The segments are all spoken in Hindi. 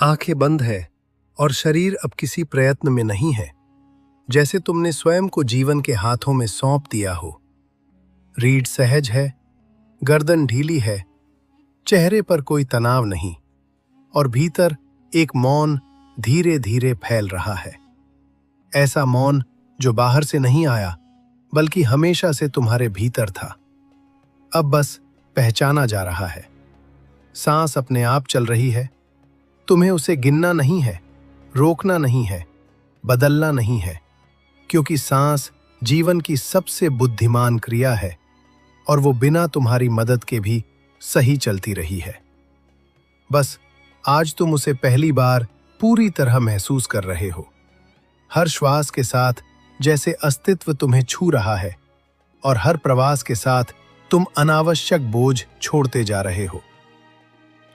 आंखें बंद है और शरीर अब किसी प्रयत्न में नहीं है, जैसे तुमने स्वयं को जीवन के हाथों में सौंप दिया हो। रीढ़ सहज है, गर्दन ढीली है, चेहरे पर कोई तनाव नहीं, और भीतर एक मौन धीरे धीरे फैल रहा है। ऐसा मौन जो बाहर से नहीं आया, बल्कि हमेशा से तुम्हारे भीतर था, अब बस पहचाना जा रहा है। सांस अपने आप चल रही है, तुम्हें उसे गिनना नहीं है, रोकना नहीं है, बदलना नहीं है, क्योंकि सांस जीवन की सबसे बुद्धिमान क्रिया है और वो बिना तुम्हारी मदद के भी सही चलती रही है। बस आज तुम उसे पहली बार पूरी तरह महसूस कर रहे हो। हर श्वास के साथ जैसे अस्तित्व तुम्हें छू रहा है और हर प्रवास के साथ तुम अनावश्यक बोझ छोड़ते जा रहे हो।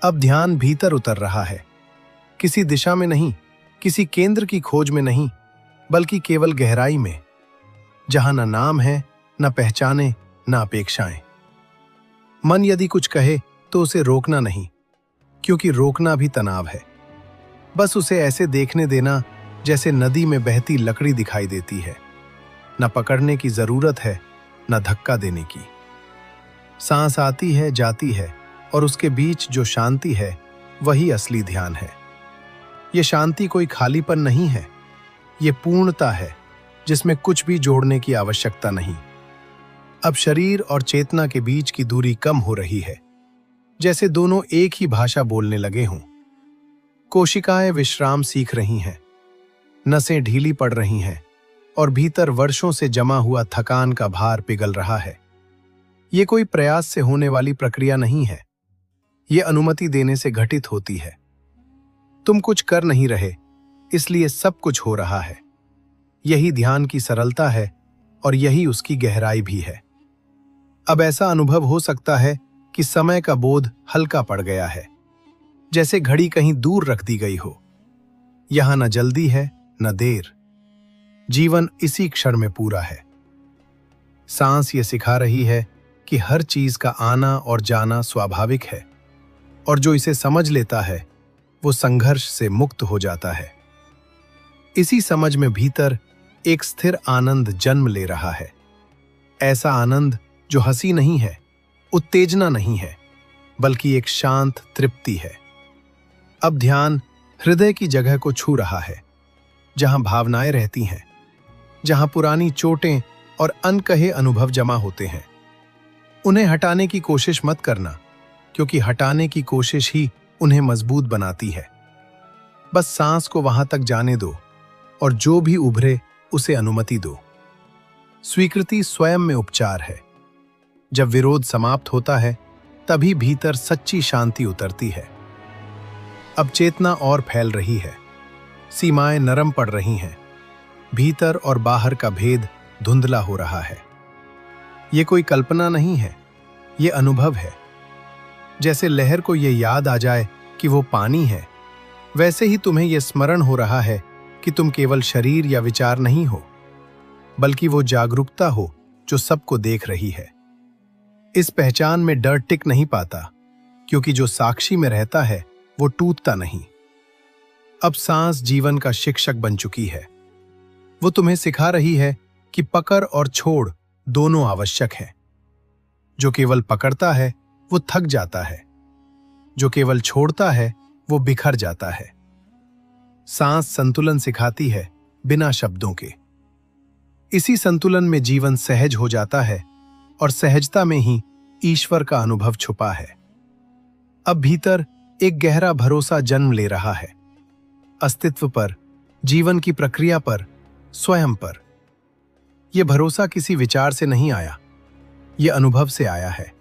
अब ध्यान भीतर उतर रहा है, किसी दिशा में नहीं, किसी केंद्र की खोज में नहीं, बल्कि केवल गहराई में, जहां न नाम है, न पहचाने, न अपेक्षाएं। मन यदि कुछ कहे तो उसे रोकना नहीं, क्योंकि रोकना भी तनाव है। बस उसे ऐसे देखने देना जैसे नदी में बहती लकड़ी दिखाई देती है, न पकड़ने की जरूरत है, न धक्का देने की। सांस आती है, जाती है, और उसके बीच जो शांति है वही असली ध्यान है। ये शांति कोई खालीपन नहीं है, ये पूर्णता है जिसमें कुछ भी जोड़ने की आवश्यकता नहीं। अब शरीर और चेतना के बीच की दूरी कम हो रही है, जैसे दोनों एक ही भाषा बोलने लगे हों। कोशिकाएं विश्राम सीख रही हैं, नसें ढीली पड़ रही हैं, और भीतर वर्षों से जमा हुआ थकान का भार पिघल रहा है। ये कोई प्रयास से होने वाली प्रक्रिया नहीं है, ये अनुमति देने से घटित होती है। तुम कुछ कर नहीं रहे, इसलिए सब कुछ हो रहा है। यही ध्यान की सरलता है और यही उसकी गहराई भी है। अब ऐसा अनुभव हो सकता है कि समय का बोझ हल्का पड़ गया है, जैसे घड़ी कहीं दूर रख दी गई हो। यहां न जल्दी है, न देर, जीवन इसी क्षण में पूरा है। सांस ये सिखा रही है कि हर चीज का आना और जाना स्वाभाविक है, और जो इसे समझ लेता है वो संघर्ष से मुक्त हो जाता है। इसी समझ में भीतर एक स्थिर आनंद जन्म ले रहा है। ऐसा आनंद जो हंसी नहीं है, उत्तेजना नहीं है, बल्कि एक शांत तृप्ति है। अब ध्यान हृदय की जगह को छू रहा है, जहां भावनाएं रहती हैं, जहां पुरानी चोटें और अनकहे अनुभव जमा होते हैं। उन्हें हटाने की कोशिश मत करना, क्योंकि हटाने की कोशिश ही उन्हें मजबूत बनाती है। बस सांस को वहां तक जाने दो, और जो भी उभरे उसे अनुमति दो। स्वीकृति स्वयं में उपचार है। जब विरोध समाप्त होता है, तभी भीतर सच्ची शांति उतरती है। अब चेतना और फैल रही है, सीमाएं नरम पड़ रही हैं, भीतर और बाहर का भेद धुंधला हो रहा है। ये कोई कल्पना नहीं है, ये अनुभव है। जैसे लहर को ये याद आ जाए कि वो पानी है, वैसे ही तुम्हें यह स्मरण हो रहा है कि तुम केवल शरीर या विचार नहीं हो, बल्कि वो जागरूकता हो जो सबको देख रही है। इस पहचान में डर टिक नहीं पाता, क्योंकि जो साक्षी में रहता है वो टूटता नहीं। अब सांस जीवन का शिक्षक बन चुकी है। वो तुम्हें सिखा रही है कि पकड़ और छोड़ दोनों आवश्यक हैं। जो केवल पकड़ता है वो थक जाता है, जो केवल छोड़ता है वो बिखर जाता है। सांस संतुलन सिखाती है, बिना शब्दों के। इसी संतुलन में जीवन सहज हो जाता है, और सहजता में ही ईश्वर का अनुभव छुपा है। अब भीतर एक गहरा भरोसा जन्म ले रहा है, अस्तित्व पर, जीवन की प्रक्रिया पर, स्वयं पर। यह भरोसा किसी विचार से नहीं आया, यह अनुभव से आया है।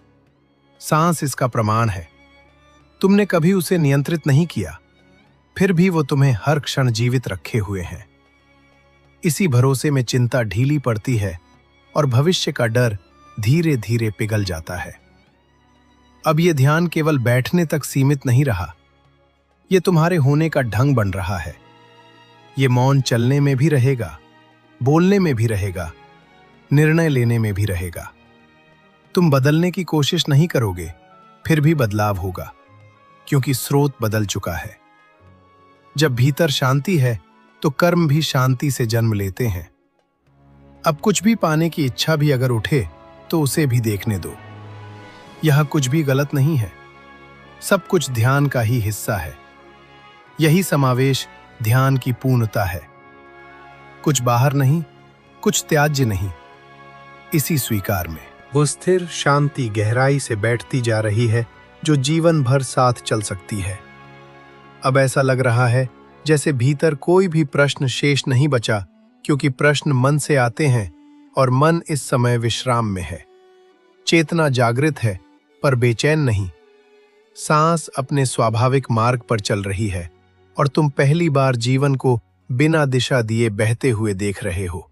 सांस इसका प्रमाण है। तुमने कभी उसे नियंत्रित नहीं किया, फिर भी वो तुम्हें हर क्षण जीवित रखे हुए हैं। इसी भरोसे में चिंता ढीली पड़ती है और भविष्य का डर धीरे धीरे पिघल जाता है। अब ये ध्यान केवल बैठने तक सीमित नहीं रहा, ये तुम्हारे होने का ढंग बन रहा है। ये मौन चलने में भी रहेगा, बोलने में भी रहेगा, निर्णय लेने में भी रहेगा। तुम बदलने की कोशिश नहीं करोगे, फिर भी बदलाव होगा, क्योंकि स्रोत बदल चुका है। जब भीतर शांति है तो कर्म भी शांति से जन्म लेते हैं। अब कुछ भी पाने की इच्छा भी अगर उठे तो उसे भी देखने दो। यह कुछ भी गलत नहीं है, सब कुछ ध्यान का ही हिस्सा है। यही समावेश ध्यान की पूर्णता है। कुछ बाहर नहीं, कुछ त्याज्य नहीं, इसी स्वीकार में वो स्थिर शांति गहराई से बैठती जा रही है जो जीवन भर साथ चल सकती है। अब ऐसा लग रहा है जैसे भीतर कोई भी प्रश्न शेष नहीं बचा, क्योंकि प्रश्न मन से आते हैं और मन इस समय विश्राम में है। चेतना जागृत है पर बेचैन नहीं। सांस अपने स्वाभाविक मार्ग पर चल रही है और तुम पहली बार जीवन को बिना दिशा दिए बहते हुए देख रहे हो।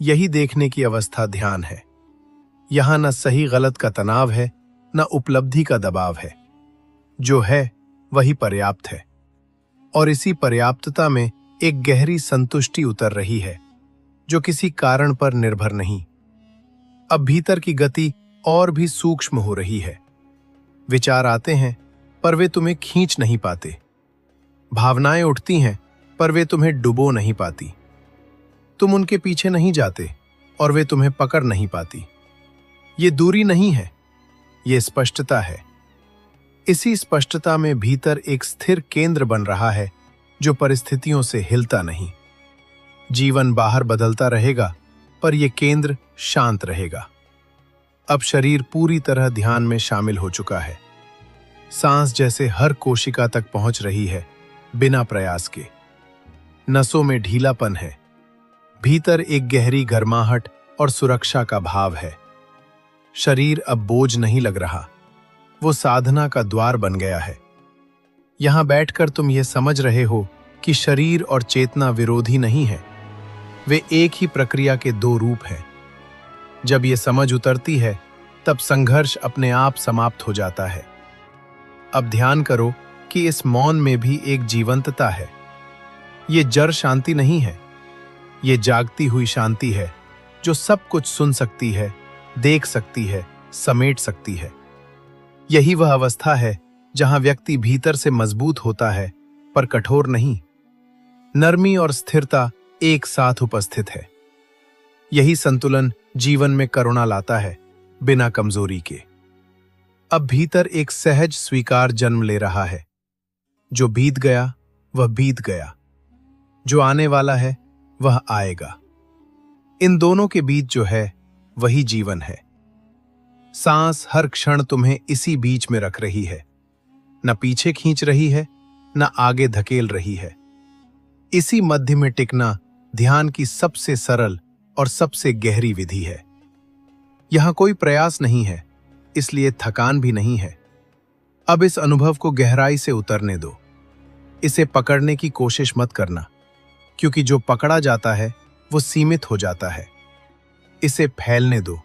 यही देखने की अवस्था ध्यान है। यहां न सही गलत का तनाव है, न उपलब्धि का दबाव है। जो है वही पर्याप्त है, और इसी पर्याप्तता में एक गहरी संतुष्टि उतर रही है जो किसी कारण पर निर्भर नहीं। अब भीतर की गति और भी सूक्ष्म हो रही है। विचार आते हैं पर वे तुम्हें खींच नहीं पाते। भावनाएं उठती हैं पर वे तुम्हें डुबो नहीं पाती। तुम उनके पीछे नहीं जाते और वे तुम्हें पकड़ नहीं पाती। ये दूरी नहीं है, ये स्पष्टता है। इसी स्पष्टता में भीतर एक स्थिर केंद्र बन रहा है जो परिस्थितियों से हिलता नहीं। जीवन बाहर बदलता रहेगा पर यह केंद्र शांत रहेगा। अब शरीर पूरी तरह ध्यान में शामिल हो चुका है। सांस जैसे हर कोशिका तक पहुंच रही है बिना प्रयास के। नसों में ढीलापन है। भीतर एक गहरी गर्माहट और सुरक्षा का भाव है। शरीर अब बोझ नहीं लग रहा, वो साधना का द्वार बन गया है। यहां बैठकर तुम ये समझ रहे हो कि शरीर और चेतना विरोधी नहीं है, वे एक ही प्रक्रिया के दो रूप हैं। जब ये समझ उतरती है तब संघर्ष अपने आप समाप्त हो जाता है। अब ध्यान करो कि इस मौन में भी एक जीवंतता है। ये जड़ शांति नहीं है, ये जागती हुई शांति है जो सब कुछ सुन सकती है, देख सकती है, समेट सकती है। यही वह अवस्था है जहां व्यक्ति भीतर से मजबूत होता है पर कठोर नहीं। नरमी और स्थिरता एक साथ उपस्थित है। यही संतुलन जीवन में करुणा लाता है, बिना कमजोरी के। अब भीतर एक सहज स्वीकार जन्म ले रहा है। जो बीत गया वह बीत गया, जो आने वाला है वह आएगा। इन दोनों के बीच जो है वही जीवन है। सांस हर क्षण तुम्हें इसी बीच में रख रही है, न पीछे खींच रही है, न आगे धकेल रही है। इसी मध्य में टिकना ध्यान की सबसे सरल और सबसे गहरी विधि है। यहां कोई प्रयास नहीं है, इसलिए थकान भी नहीं है। अब इस अनुभव को गहराई से उतरने दो। इसे पकड़ने की कोशिश मत करना, क्योंकि जो पकड़ा जाता है वो सीमित हो जाता है। इसे फैलने दो,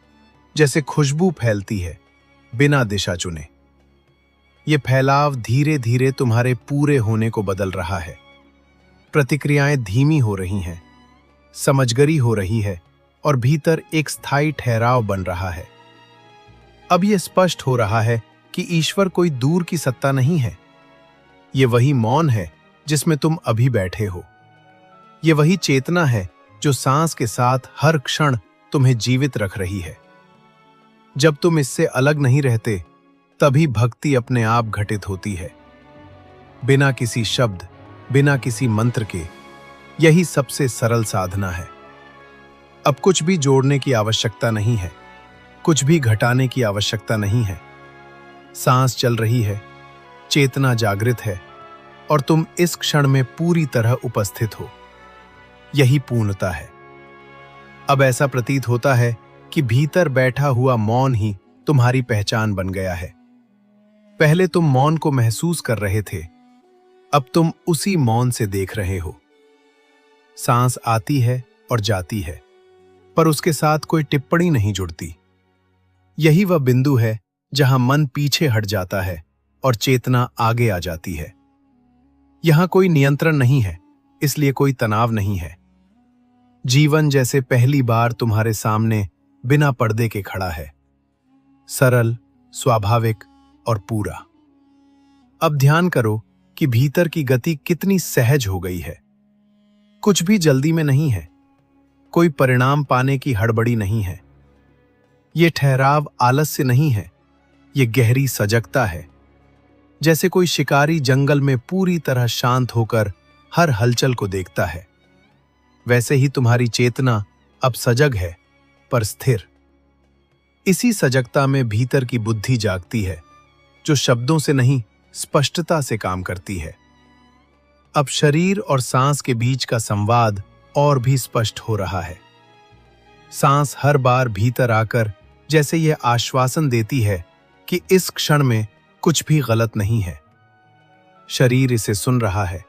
जैसे खुशबू फैलती है, बिना दिशा चुने। ये फैलाव धीरे धीरे तुम्हारे पूरे होने को बदल रहा है। प्रतिक्रियाएं धीमी हो रही हैं, समझगरी हो रही है और भीतर एक स्थायी ठहराव बन रहा है। अब यह स्पष्ट हो रहा है कि ईश्वर कोई दूर की सत्ता नहीं है। ये वही मौन है जिसमें तुम अभी बैठे हो। ये वही चेतना है जो सांस के साथ हर क्षण तुम्हें जीवित रख रही है। जब तुम इससे अलग नहीं रहते, तभी भक्ति अपने आप घटित होती है, बिना किसी शब्द, बिना किसी मंत्र के। यही सबसे सरल साधना है। अब कुछ भी जोड़ने की आवश्यकता नहीं है, कुछ भी घटाने की आवश्यकता नहीं है। सांस चल रही है, चेतना जागृत है और तुम इस क्षण में पूरी तरह उपस्थित हो। यही पूर्णता है। अब ऐसा प्रतीत होता है कि भीतर बैठा हुआ मौन ही तुम्हारी पहचान बन गया है। पहले तुम मौन को महसूस कर रहे थे, अब तुम उसी मौन से देख रहे हो। सांस आती है और जाती है, पर उसके साथ कोई टिप्पणी नहीं जुड़ती। यही वह बिंदु है जहां मन पीछे हट जाता है और चेतना आगे आ जाती है। यहां कोई नियंत्रण नहीं है, इसलिए कोई तनाव नहीं है। जीवन जैसे पहली बार तुम्हारे सामने बिना पर्दे के खड़ा है, सरल, स्वाभाविक और पूरा। अब ध्यान करो कि भीतर की गति कितनी सहज हो गई है। कुछ भी जल्दी में नहीं है, कोई परिणाम पाने की हड़बड़ी नहीं है। ये ठहराव आलस्य नहीं है, ये गहरी सजगता है। जैसे कोई शिकारी जंगल में पूरी तरह शांत होकर हर हलचल को देखता है, वैसे ही तुम्हारी चेतना अब सजग है पर स्थिर। इसी सजगता में भीतर की बुद्धि जागती है, जो शब्दों से नहीं स्पष्टता से काम करती है। अब शरीर और सांस के बीच का संवाद और भी स्पष्ट हो रहा है। सांस हर बार भीतर आकर जैसे यह आश्वासन देती है कि इस क्षण में कुछ भी गलत नहीं है। शरीर इसे सुन रहा है।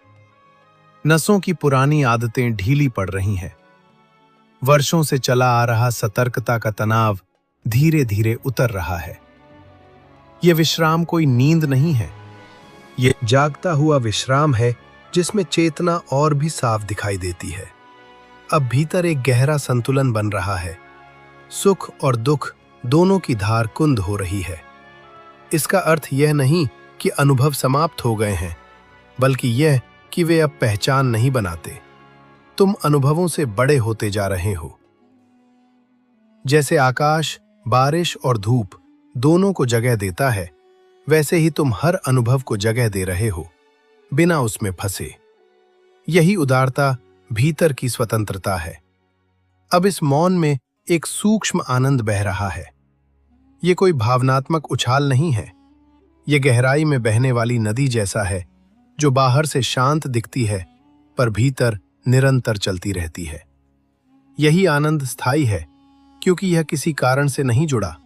नसों की पुरानी आदतें ढीली पड़ रही हैं। वर्षों से चला आ रहा सतर्कता का तनाव धीरे धीरे उतर रहा है। यह विश्राम कोई नींद नहीं है, ये जागता हुआ विश्राम है जिसमें चेतना और भी साफ दिखाई देती है। अब भीतर एक गहरा संतुलन बन रहा है। सुख और दुख दोनों की धार कुंद हो रही है। इसका अर्थ यह नहीं कि अनुभव समाप्त हो गए हैं, बल्कि यह कि वे अब पहचान नहीं बनाते। तुम अनुभवों से बड़े होते जा रहे हो। जैसे आकाश, बारिश और धूप दोनों को जगह देता है, वैसे ही तुम हर अनुभव को जगह दे रहे हो, बिना उसमें फंसे। यही उदारता, भीतर की स्वतंत्रता है। अब इस मौन में एक सूक्ष्म आनंद बह रहा है। ये कोई भावनात्मक उछाल नहीं है, ये गहराई में बहने वाली नदी जैसा है, जो बाहर से शांत दिखती है पर भीतर निरंतर चलती रहती है। यही आनंद स्थायी है, क्योंकि यह किसी कारण से नहीं जुड़ा।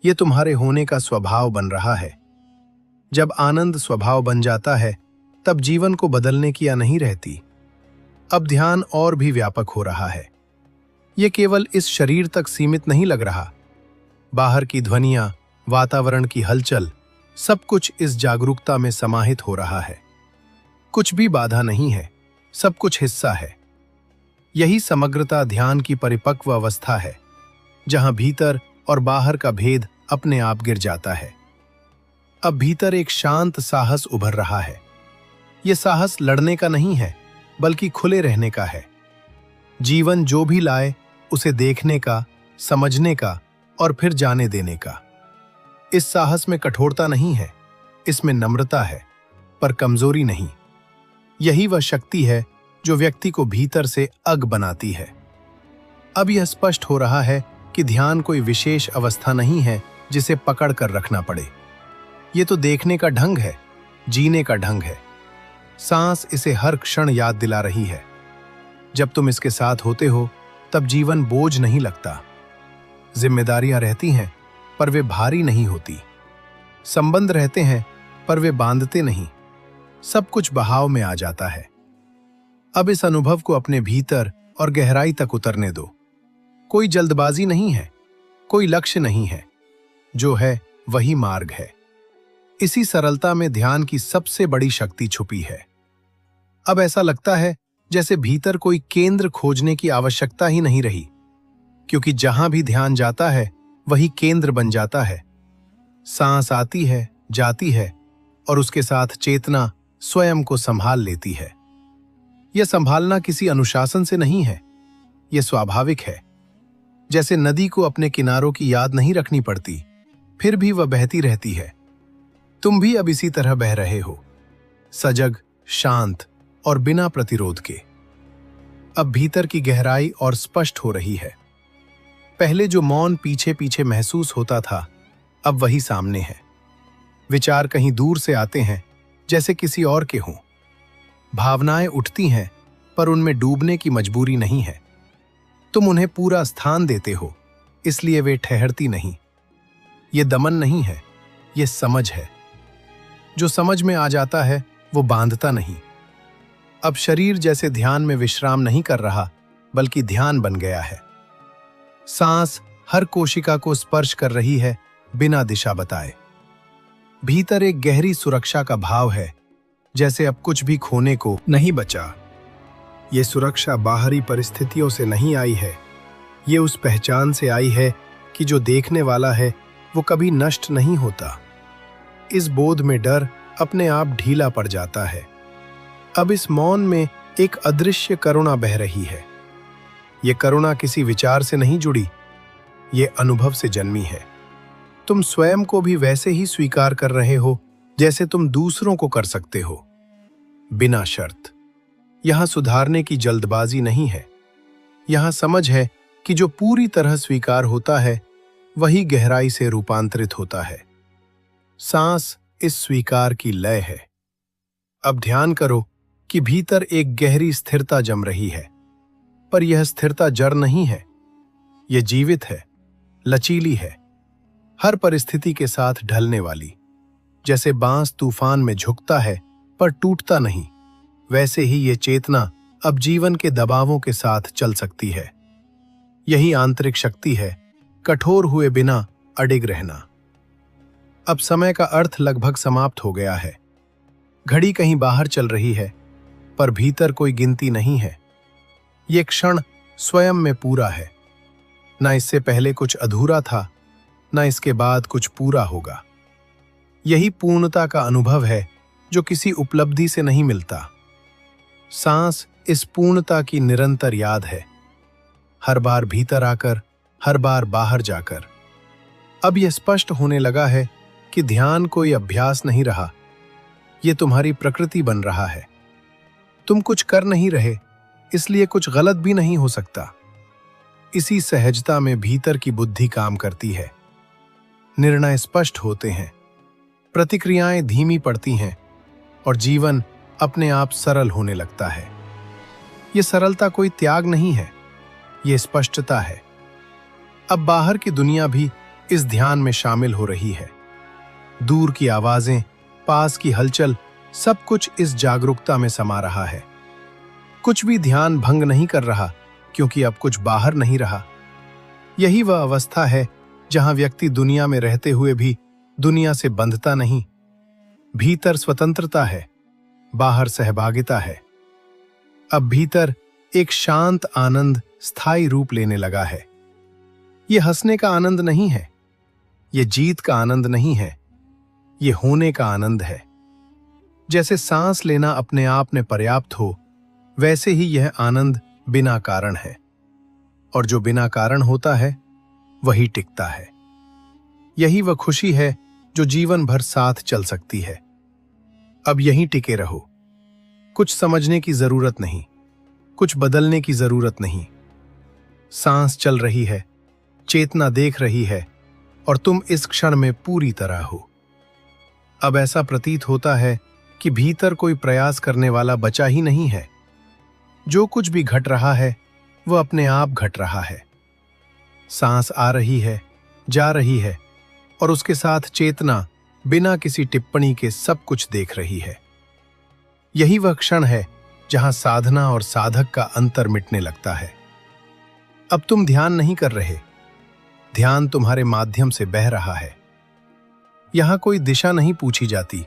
यह तुम्हारे होने का स्वभाव बन रहा है। जब आनंद स्वभाव बन जाता है, तब जीवन को बदलने की या नहीं रहती। अब ध्यान और भी व्यापक हो रहा है। यह केवल इस शरीर तक सीमित नहीं लग रहा। बाहर की ध्वनियां, वातावरण की हलचल, सब कुछ इस जागरूकता में समाहित हो रहा है। कुछ भी बाधा नहीं है, सब कुछ हिस्सा है। यही समग्रता ध्यान की परिपक्व अवस्था है, जहां भीतर और बाहर का भेद अपने आप गिर जाता है। अब भीतर एक शांत साहस उभर रहा है। यह साहस लड़ने का नहीं है, बल्कि खुले रहने का है। जीवन जो भी लाए उसे देखने का, समझने का और फिर जाने देने का। इस साहस में कठोरता नहीं है, इसमें नम्रता है, पर कमजोरी नहीं। यही वह शक्ति है जो व्यक्ति को भीतर से अग बनाती है। अब यह स्पष्ट हो रहा है कि ध्यान कोई विशेष अवस्था नहीं है जिसे पकड़ कर रखना पड़े। ये तो देखने का ढंग है, जीने का ढंग है। सांस इसे हर क्षण याद दिला रही है। जब तुम इसके साथ होते हो, तब जीवन बोझ नहीं लगता। जिम्मेदारियां रहती हैं, पर वे भारी नहीं होती। संबंध रहते हैं, पर वे बांधते नहीं। सब कुछ बहाव में आ जाता है। अब इस अनुभव को अपने भीतर और गहराई तक उतरने दो। कोई जल्दबाजी नहीं है, कोई लक्ष्य नहीं है। जो है वही मार्ग है। इसी सरलता में ध्यान की सबसे बड़ी शक्ति छुपी है। अब ऐसा लगता है जैसे भीतर कोई केंद्र खोजने की आवश्यकता ही नहीं रही, क्योंकि जहां भी ध्यान जाता है वही केंद्र बन जाता है। सांस आती है, जाती है, और उसके साथ चेतना स्वयं को संभाल लेती है। यह संभालना किसी अनुशासन से नहीं है, यह स्वाभाविक है। जैसे नदी को अपने किनारों की याद नहीं रखनी पड़ती, फिर भी वह बहती रहती है। तुम भी अब इसी तरह बह रहे हो, सजग, शांत और बिना प्रतिरोध के। अब भीतर की गहराई और स्पष्ट हो रही है। पहले जो मौन पीछे पीछे महसूस होता था, अब वही सामने है। विचार कहीं दूर से आते हैं, जैसे किसी और के हों। भावनाएं उठती हैं, पर उनमें डूबने की मजबूरी नहीं है। तुम उन्हें पूरा स्थान देते हो, इसलिए वे ठहरती नहीं। ये दमन नहीं है, ये समझ है। जो समझ में आ जाता है वो बांधता नहीं। अब शरीर जैसे ध्यान में विश्राम नहीं कर रहा, बल्कि ध्यान बन गया है। सांस हर कोशिका को स्पर्श कर रही है, बिना दिशा बताए। भीतर एक गहरी सुरक्षा का भाव है, जैसे अब कुछ भी खोने को नहीं बचा। ये सुरक्षा बाहरी परिस्थितियों से नहीं आई है, ये उस पहचान से आई है कि जो देखने वाला है वो कभी नष्ट नहीं होता। इस बोध में डर अपने आप ढीला पड़ जाता है। अब इस मौन में एक अदृश्य करुणा बह रही है। ये करुणा किसी विचार से नहीं जुड़ी, ये अनुभव से जन्मी है। तुम स्वयं को भी वैसे ही स्वीकार कर रहे हो जैसे तुम दूसरों को कर सकते हो, बिना शर्त। यहां सुधारने की जल्दबाजी नहीं है। यहां समझ है कि जो पूरी तरह स्वीकार होता है वही गहराई से रूपांतरित होता है। सांस इस स्वीकार की लय है। अब ध्यान करो कि भीतर एक गहरी स्थिरता जम रही है, पर यह स्थिरता जड़ नहीं है। यह जीवित है, लचीली है, हर परिस्थिति के साथ ढलने वाली। जैसे बांस तूफान में झुकता है पर टूटता नहीं, वैसे ही ये चेतना अब जीवन के दबावों के साथ चल सकती है। यही आंतरिक शक्ति है, कठोर हुए बिना अडिग रहना। अब समय का अर्थ लगभग समाप्त हो गया है। घड़ी कहीं बाहर चल रही है, पर भीतर कोई गिनती नहीं है। ये क्षण स्वयं में पूरा है। ना इससे पहले कुछ अधूरा था, ना इसके बाद कुछ पूरा होगा। यही पूर्णता का अनुभव है जो किसी उपलब्धि से नहीं मिलता। सांस इस पूर्णता की निरंतर याद है, हर बार भीतर आकर, हर बार बाहर जाकर। अब यह स्पष्ट होने लगा है कि ध्यान कोई अभ्यास नहीं रहा, यह तुम्हारी प्रकृति बन रहा है। तुम कुछ कर नहीं रहे, इसलिए कुछ गलत भी नहीं हो सकता। इसी सहजता में भीतर की बुद्धि काम करती है। निर्णय स्पष्ट होते हैं, प्रतिक्रियाएं धीमी पड़ती हैं और जीवन अपने आप सरल होने लगता है। यह सरलता कोई त्याग नहीं है, यह स्पष्टता है। अब बाहर की दुनिया भी इस ध्यान में शामिल हो रही है। दूर की आवाजें, पास की हलचल, सब कुछ इस जागरूकता में समा रहा है। कुछ भी ध्यान भंग नहीं कर रहा, क्योंकि अब कुछ बाहर नहीं रहा। यही वह अवस्था है जहां व्यक्ति दुनिया में रहते हुए भी दुनिया से बंधता नहीं। भीतर स्वतंत्रता है, बाहर सहभागिता है। अब भीतर एक शांत आनंद स्थायी रूप लेने लगा है। यह हंसने का आनंद नहीं है, यह जीत का आनंद नहीं है, यह होने का आनंद है। जैसे सांस लेना अपने आप में पर्याप्त हो, वैसे ही यह आनंद बिना कारण है, और जो बिना कारण होता है वही टिकता है। यही वह खुशी है जो जीवन भर साथ चल सकती है। अब यहीं टिके रहो। कुछ समझने की जरूरत नहीं, कुछ बदलने की जरूरत नहीं। सांस चल रही है, चेतना देख रही है, और तुम इस क्षण में पूरी तरह हो। अब ऐसा प्रतीत होता है कि भीतर कोई प्रयास करने वाला बचा ही नहीं है। जो कुछ भी घट रहा है वह अपने आप घट रहा है। सांस आ रही है, जा रही है, और उसके साथ चेतना बिना किसी टिप्पणी के सब कुछ देख रही है। यही वह क्षण है जहां साधना और साधक का अंतर मिटने लगता है। अब तुम ध्यान नहीं कर रहे, ध्यान तुम्हारे माध्यम से बह रहा है। यहां कोई दिशा नहीं पूछी जाती,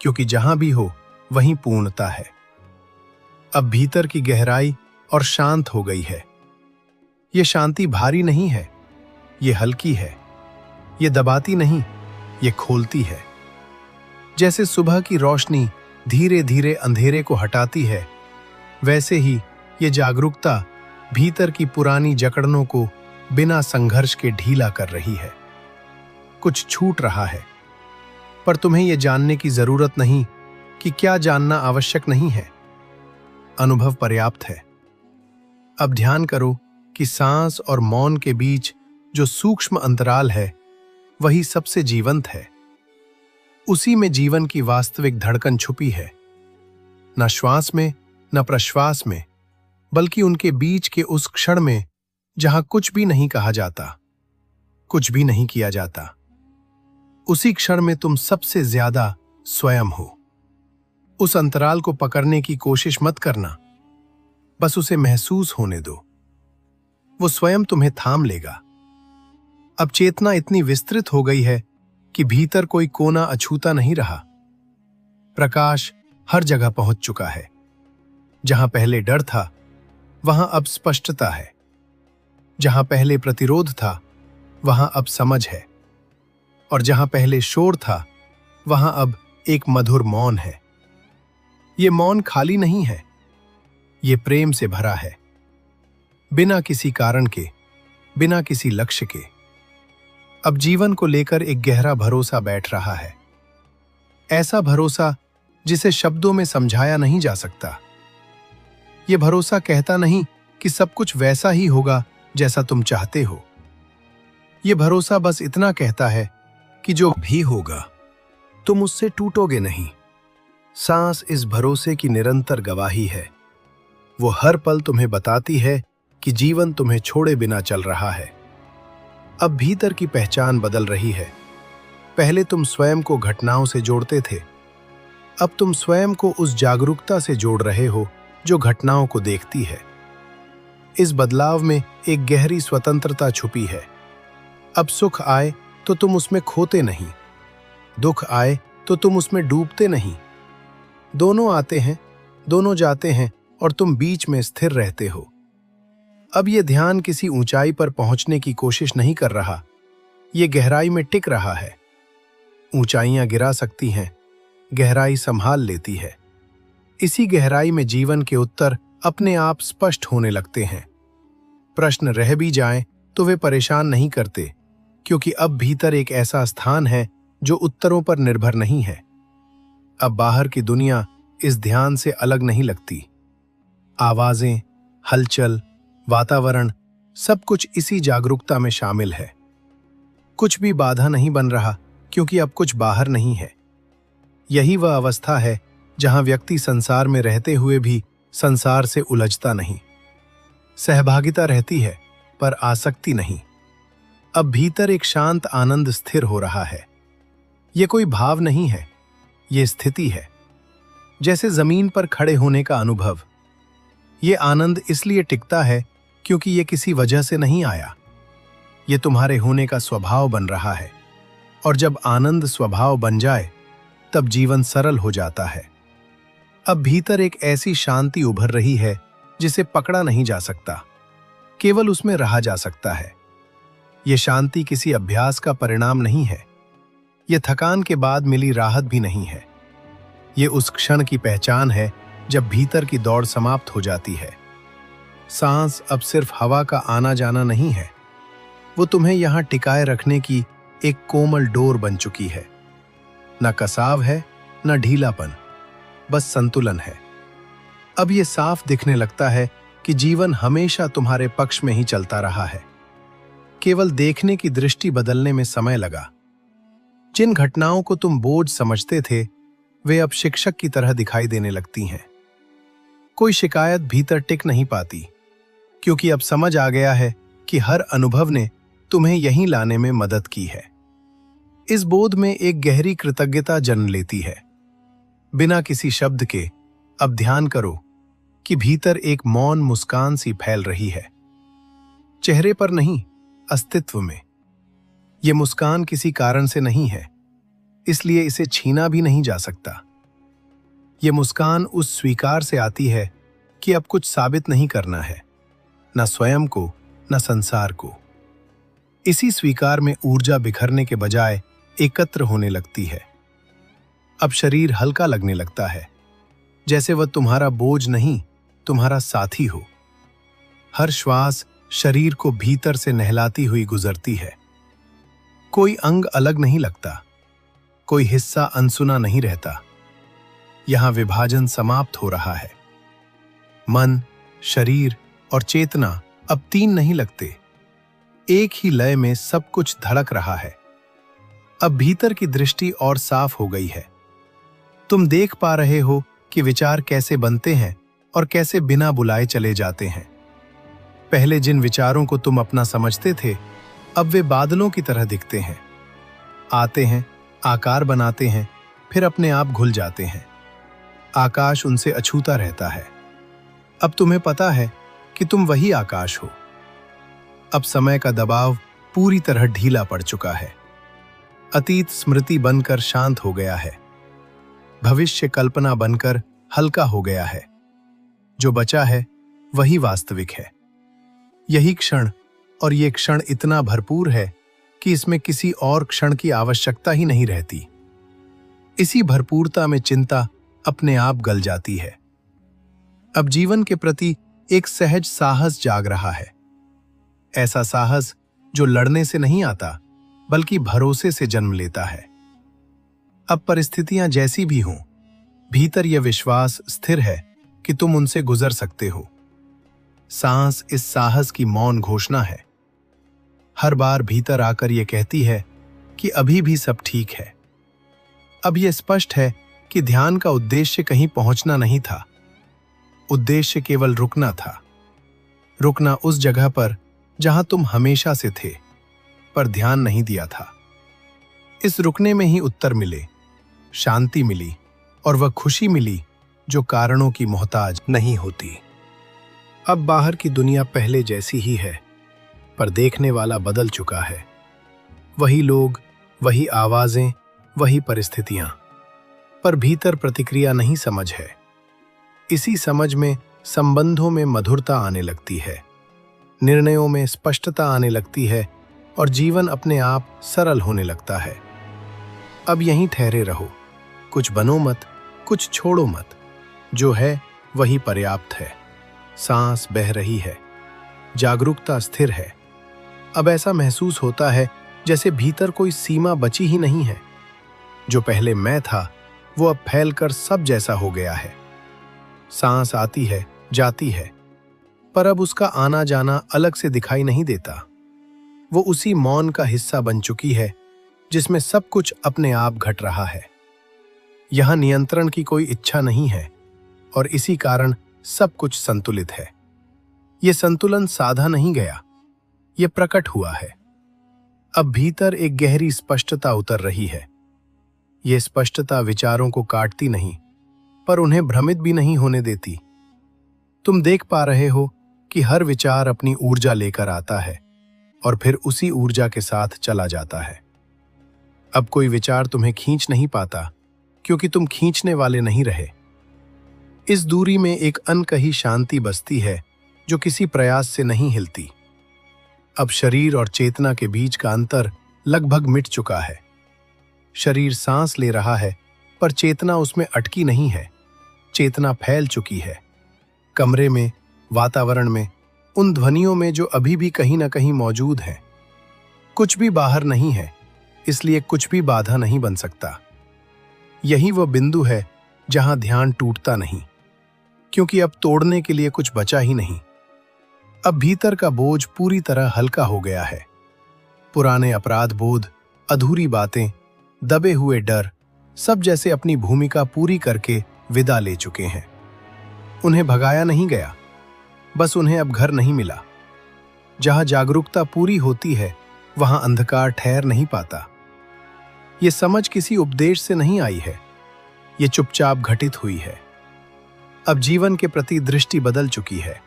क्योंकि जहां भी हो वहीं पूर्णता है। अब भीतर की गहराई और शांत हो गई है। यह शांति भारी नहीं है, यह हल्की है। यह दबाती नहीं, यह खोलती है। जैसे सुबह की रोशनी धीरे धीरे अंधेरे को हटाती है, वैसे ही यह जागरूकता भीतर की पुरानी जकड़नों को बिना संघर्ष के ढीला कर रही है। कुछ छूट रहा है, पर तुम्हें यह जानने की जरूरत नहीं कि क्या जानना आवश्यक नहीं है। अनुभव पर्याप्त है। अब ध्यान करो कि सांस और मौन के बीच जो सूक्ष्म अंतराल है वही सबसे जीवंत है। उसी में जीवन की वास्तविक धड़कन छुपी है। न श्वास में, न प्रश्वास में, बल्कि उनके बीच के उस क्षण में जहां कुछ भी नहीं कहा जाता, कुछ भी नहीं किया जाता। उसी क्षण में तुम सबसे ज्यादा स्वयं हो। उस अंतराल को पकड़ने की कोशिश मत करना, बस उसे महसूस होने दो। वो स्वयं तुम्हें थाम लेगा। अब चेतना इतनी विस्तृत हो गई है कि भीतर कोई कोना अछूता नहीं रहा। प्रकाश हर जगह पहुंच चुका है। जहां पहले डर था, वहां अब स्पष्टता है। जहां पहले प्रतिरोध था, वहां अब समझ है। और जहां पहले शोर था, वहां अब एक मधुर मौन है। ये मौन खाली नहीं है, ये प्रेम से भरा है, बिना किसी कारण के, बिना किसी लक्ष्य के। अब जीवन को लेकर एक गहरा भरोसा बैठ रहा है, ऐसा भरोसा जिसे शब्दों में समझाया नहीं जा सकता। ये भरोसा कहता नहीं कि सब कुछ वैसा ही होगा जैसा तुम चाहते हो। ये भरोसा बस इतना कहता है कि जो भी होगा तुम उससे टूटोगे नहीं। सांस इस भरोसे की निरंतर गवाही है। वो हर पल तुम्हें बताती है कि जीवन तुम्हें छोड़े बिना चल रहा है। अब भीतर की पहचान बदल रही है। पहले तुम स्वयं को घटनाओं से जोड़ते थे, अब तुम स्वयं को उस जागरूकता से जोड़ रहे हो जो घटनाओं को देखती है। इस बदलाव में एक गहरी स्वतंत्रता छुपी है। अब सुख आए तो तुम उसमें खोते नहीं, दुख आए तो तुम उसमें डूबते नहीं। दोनों आते हैं, दोनों जाते हैं और तुम बीच में स्थिर रहते हो। अब ये ध्यान किसी ऊंचाई पर पहुंचने की कोशिश नहीं कर रहा, ये गहराई में टिक रहा है। ऊंचाइयां गिरा सकती हैं, गहराई संभाल लेती है। इसी गहराई में जीवन के उत्तर अपने आप स्पष्ट होने लगते हैं। प्रश्न रह भी जाएं तो वे परेशान नहीं करते, क्योंकि अब भीतर एक ऐसा स्थान है जो उत्तरों पर निर्भर नहीं है। अब बाहर की दुनिया इस ध्यान से अलग नहीं लगती। आवाजें, हलचल, वातावरण, सब कुछ इसी जागरूकता में शामिल है। कुछ भी बाधा नहीं बन रहा, क्योंकि अब कुछ बाहर नहीं है। यही वह अवस्था है जहां व्यक्ति संसार में रहते हुए भी संसार से उलझता नहीं। सहभागिता रहती है पर आसक्ति नहीं। अब भीतर एक शांत आनंद स्थिर हो रहा है। यह कोई भाव नहीं है, यह स्थिति है, जैसे जमीन पर खड़े होने का अनुभव। यह आनंद इसलिए टिकता है क्योंकि यह किसी वजह से नहीं आया, यह तुम्हारे होने का स्वभाव बन रहा है। और जब आनंद स्वभाव बन जाए तब जीवन सरल हो जाता है। अब भीतर एक ऐसी शांति उभर रही है जिसे पकड़ा नहीं जा सकता, केवल उसमें रहा जा सकता है। यह शांति किसी अभ्यास का परिणाम नहीं है, यह थकान के बाद मिली राहत भी नहीं है। यह उस क्षण की पहचान है जब भीतर की दौड़ समाप्त हो जाती है। सांस अब सिर्फ हवा का आना जाना नहीं है, वो तुम्हें यहां टिकाए रखने की एक कोमल डोर बन चुकी है। न कसाव है, न ढीलापन, बस संतुलन है। अब यह साफ दिखने लगता है कि जीवन हमेशा तुम्हारे पक्ष में ही चलता रहा है, केवल देखने की दृष्टि बदलने में समय लगा। जिन घटनाओं को तुम बोझ समझते थे, वे अब शिक्षक की तरह दिखाई देने लगती हैं। कोई शिकायत भीतर टिक नहीं पाती, क्योंकि अब समझ आ गया है कि हर अनुभव ने तुम्हें यहीं लाने में मदद की है। इस बोध में एक गहरी कृतज्ञता जन्म लेती है। बिना किसी शब्द के अब ध्यान करो कि भीतर एक मौन मुस्कान सी फैल रही है, चेहरे पर नहीं, अस्तित्व में। यह मुस्कान किसी कारण से नहीं है, इसलिए इसे छीना भी नहीं जा सकता। यह मुस्कान उस स्वीकार से आती है कि अब कुछ साबित नहीं करना है, न स्वयं को, न संसार को। इसी स्वीकार में ऊर्जा बिखरने के बजाय एकत्र होने लगती है। अब शरीर हल्का लगने लगता है, जैसे वह तुम्हारा बोझ नहीं, तुम्हारा साथी हो। हर श्वास शरीर को भीतर से नहलाती हुई गुजरती है। कोई अंग अलग नहीं लगता, कोई हिस्सा अनसुना नहीं रहता। यहां विभाजन समाप्त हो रहा है। मन, शरीर और चेतना अब तीन नहीं लगते, एक ही लय में सब कुछ धड़क रहा है। अब भीतर की दृष्टि और साफ हो गई है। तुम देख पा रहे हो कि विचार कैसे बनते हैं और कैसे बिना बुलाए चले जाते हैं। पहले जिन विचारों को तुम अपना समझते थे, अब वे बादलों की तरह दिखते हैं। आते हैं, आकार बनाते हैं, फिर अपने आप घुल जाते हैं। आकाश उनसे अछूता रहता है। अब तुम्हें पता है कि तुम वही आकाश हो। अब समय का दबाव पूरी तरह ढीला पड़ चुका है। अतीत स्मृति बनकर शांत हो गया है, भविष्य कल्पना बनकर हल्का हो गया है। जो बचा है वही वास्तविक है। यही क्षण, और ये क्षण इतना भरपूर है कि इसमें किसी और क्षण की आवश्यकता ही नहीं रहती। इसी भरपूरता में चिंता अपने आप गल जाती है। अब जीवन के प्रति एक सहज साहस जाग रहा है, ऐसा साहस जो लड़ने से नहीं आता बल्कि भरोसे से जन्म लेता है। अब परिस्थितियां जैसी भी हों, भीतर यह विश्वास स्थिर है कि तुम उनसे गुजर सकते हो। सांस इस साहस की मौन घोषणा है, हर बार भीतर आकर यह कहती है कि अभी भी सब ठीक है। अब यह स्पष्ट है कि ध्यान का उद्देश्य कहीं पहुंचना नहीं था, उद्देश्य केवल रुकना था। रुकना उस जगह पर जहां तुम हमेशा से थे, पर ध्यान नहीं दिया था। इस रुकने में ही उत्तर मिले, शांति मिली और वह खुशी मिली जो कारणों की मोहताज नहीं होती। अब बाहर की दुनिया पहले जैसी ही है, पर देखने वाला बदल चुका है। वही लोग, वही आवाजें, वही परिस्थितियां, पर भीतर प्रतिक्रिया नहीं, समझ है। इसी समझ में संबंधों में मधुरता आने लगती है, निर्णयों में स्पष्टता आने लगती है और जीवन अपने आप सरल होने लगता है। अब यहीं ठहरे रहो, कुछ बनो मत, कुछ छोड़ो मत। जो है वही पर्याप्त है। सांस बह रही है, जागरूकता स्थिर है। अब ऐसा महसूस होता है जैसे भीतर कोई सीमा बची ही नहीं है। जो पहले मैं था वो अब फैलकर सब जैसा हो गया है। सांस आती है, जाती है, पर अब उसका आना जाना अलग से दिखाई नहीं देता। वो उसी मौन का हिस्सा बन चुकी है जिसमें सब कुछ अपने आप घट रहा है। यहां नियंत्रण की कोई इच्छा नहीं है और इसी कारण सब कुछ संतुलित है। यह संतुलन साधा नहीं गया, यह प्रकट हुआ है। अब भीतर एक गहरी स्पष्टता उतर रही है। यह स्पष्टता विचारों को काटती नहीं, पर उन्हें भ्रमित भी नहीं होने देती। तुम देख पा रहे हो कि हर विचार अपनी ऊर्जा लेकर आता है और फिर उसी ऊर्जा के साथ चला जाता है। अब कोई विचार तुम्हें खींच नहीं पाता, क्योंकि तुम खींचने वाले नहीं रहे। इस दूरी में एक अनकही शांति बसती है जो किसी प्रयास से नहीं हिलती। अब शरीर और चेतना के बीच का अंतर लगभग मिट चुका है। शरीर सांस ले रहा है, पर चेतना उसमें अटकी नहीं है। चेतना फैल चुकी है, कमरे में, वातावरण में, उन ध्वनियों में जो अभी भी कहीं ना कहीं मौजूद हैं। कुछ भी बाहर नहीं है, इसलिए कुछ भी बाधा नहीं बन सकता। यही वह बिंदु है जहां ध्यान टूटता नहीं, क्योंकि अब तोड़ने के लिए कुछ बचा ही नहीं। अब भीतर का बोझ पूरी तरह हल्का हो गया है। पुराने अपराध बोध, अधूरी बातें, दबे हुए डर, सब जैसे अपनी भूमिका पूरी करके विदा ले चुके हैं। उन्हें भगाया नहीं गया, बस उन्हें अब घर नहीं मिला। जहां जागरूकता पूरी होती है, वहां अंधकार ठहर नहीं पाता। ये समझ किसी उपदेश से नहीं आई है, ये चुपचाप घटित हुई है। अब जीवन के प्रति दृष्टि बदल चुकी है।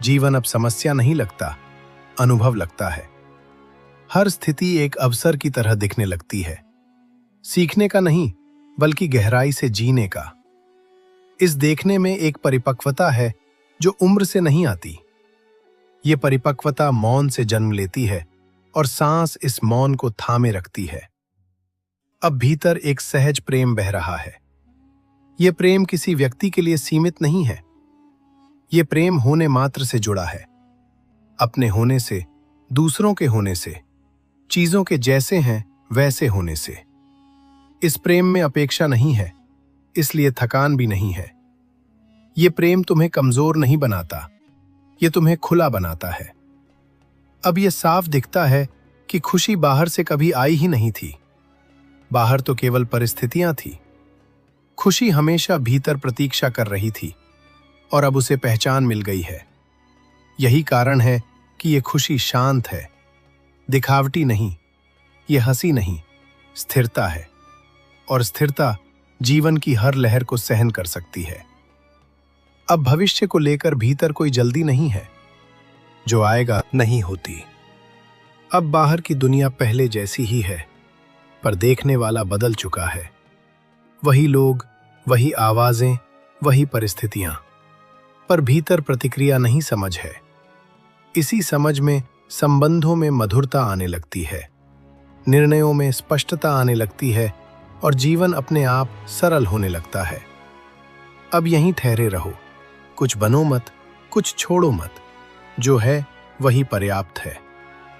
जीवन अब समस्या नहीं लगता, अनुभव लगता है। हर स्थिति एक अवसर की तरह दिखने लगती है, सीखने का नहीं बल्कि गहराई से जीने का। इस देखने में एक परिपक्वता है जो उम्र से नहीं आती। ये परिपक्वता मौन से जन्म लेती है और सांस इस मौन को थामे रखती है। अब भीतर एक सहज प्रेम बह रहा है। यह प्रेम किसी व्यक्ति के लिए सीमित नहीं है। यह प्रेम होने मात्र से जुड़ा है, अपने होने से, दूसरों के होने से, चीजों के जैसे हैं वैसे होने से। इस प्रेम में अपेक्षा नहीं है, इसलिए थकान भी नहीं है। यह प्रेम तुम्हें कमजोर नहीं बनाता, यह तुम्हें खुला बनाता है। अब यह साफ दिखता है कि खुशी बाहर से कभी आई ही नहीं थी। बाहर तो केवल परिस्थितियां थी। खुशी हमेशा भीतर प्रतीक्षा कर रही थी और अब उसे पहचान मिल गई है। यही कारण है कि यह खुशी शांत है, दिखावटी नहीं। यह हंसी नहीं, स्थिरता है, और स्थिरता जीवन की हर लहर को सहन कर सकती है। अब भविष्य को लेकर भीतर कोई जल्दी नहीं है, जो आएगा नहीं होती। अब बाहर की दुनिया पहले जैसी ही है, पर देखने वाला बदल चुका है। वही लोग, वही आवाजें, वही परिस्थितियां, पर भीतर प्रतिक्रिया नहीं, समझ है। इसी समझ में संबंधों में मधुरता आने लगती है, निर्णयों में स्पष्टता आने लगती है और जीवन अपने आप सरल होने लगता है। अब यहीं ठहरे रहो, कुछ बनो मत, कुछ छोड़ो मत। जो है वही पर्याप्त है।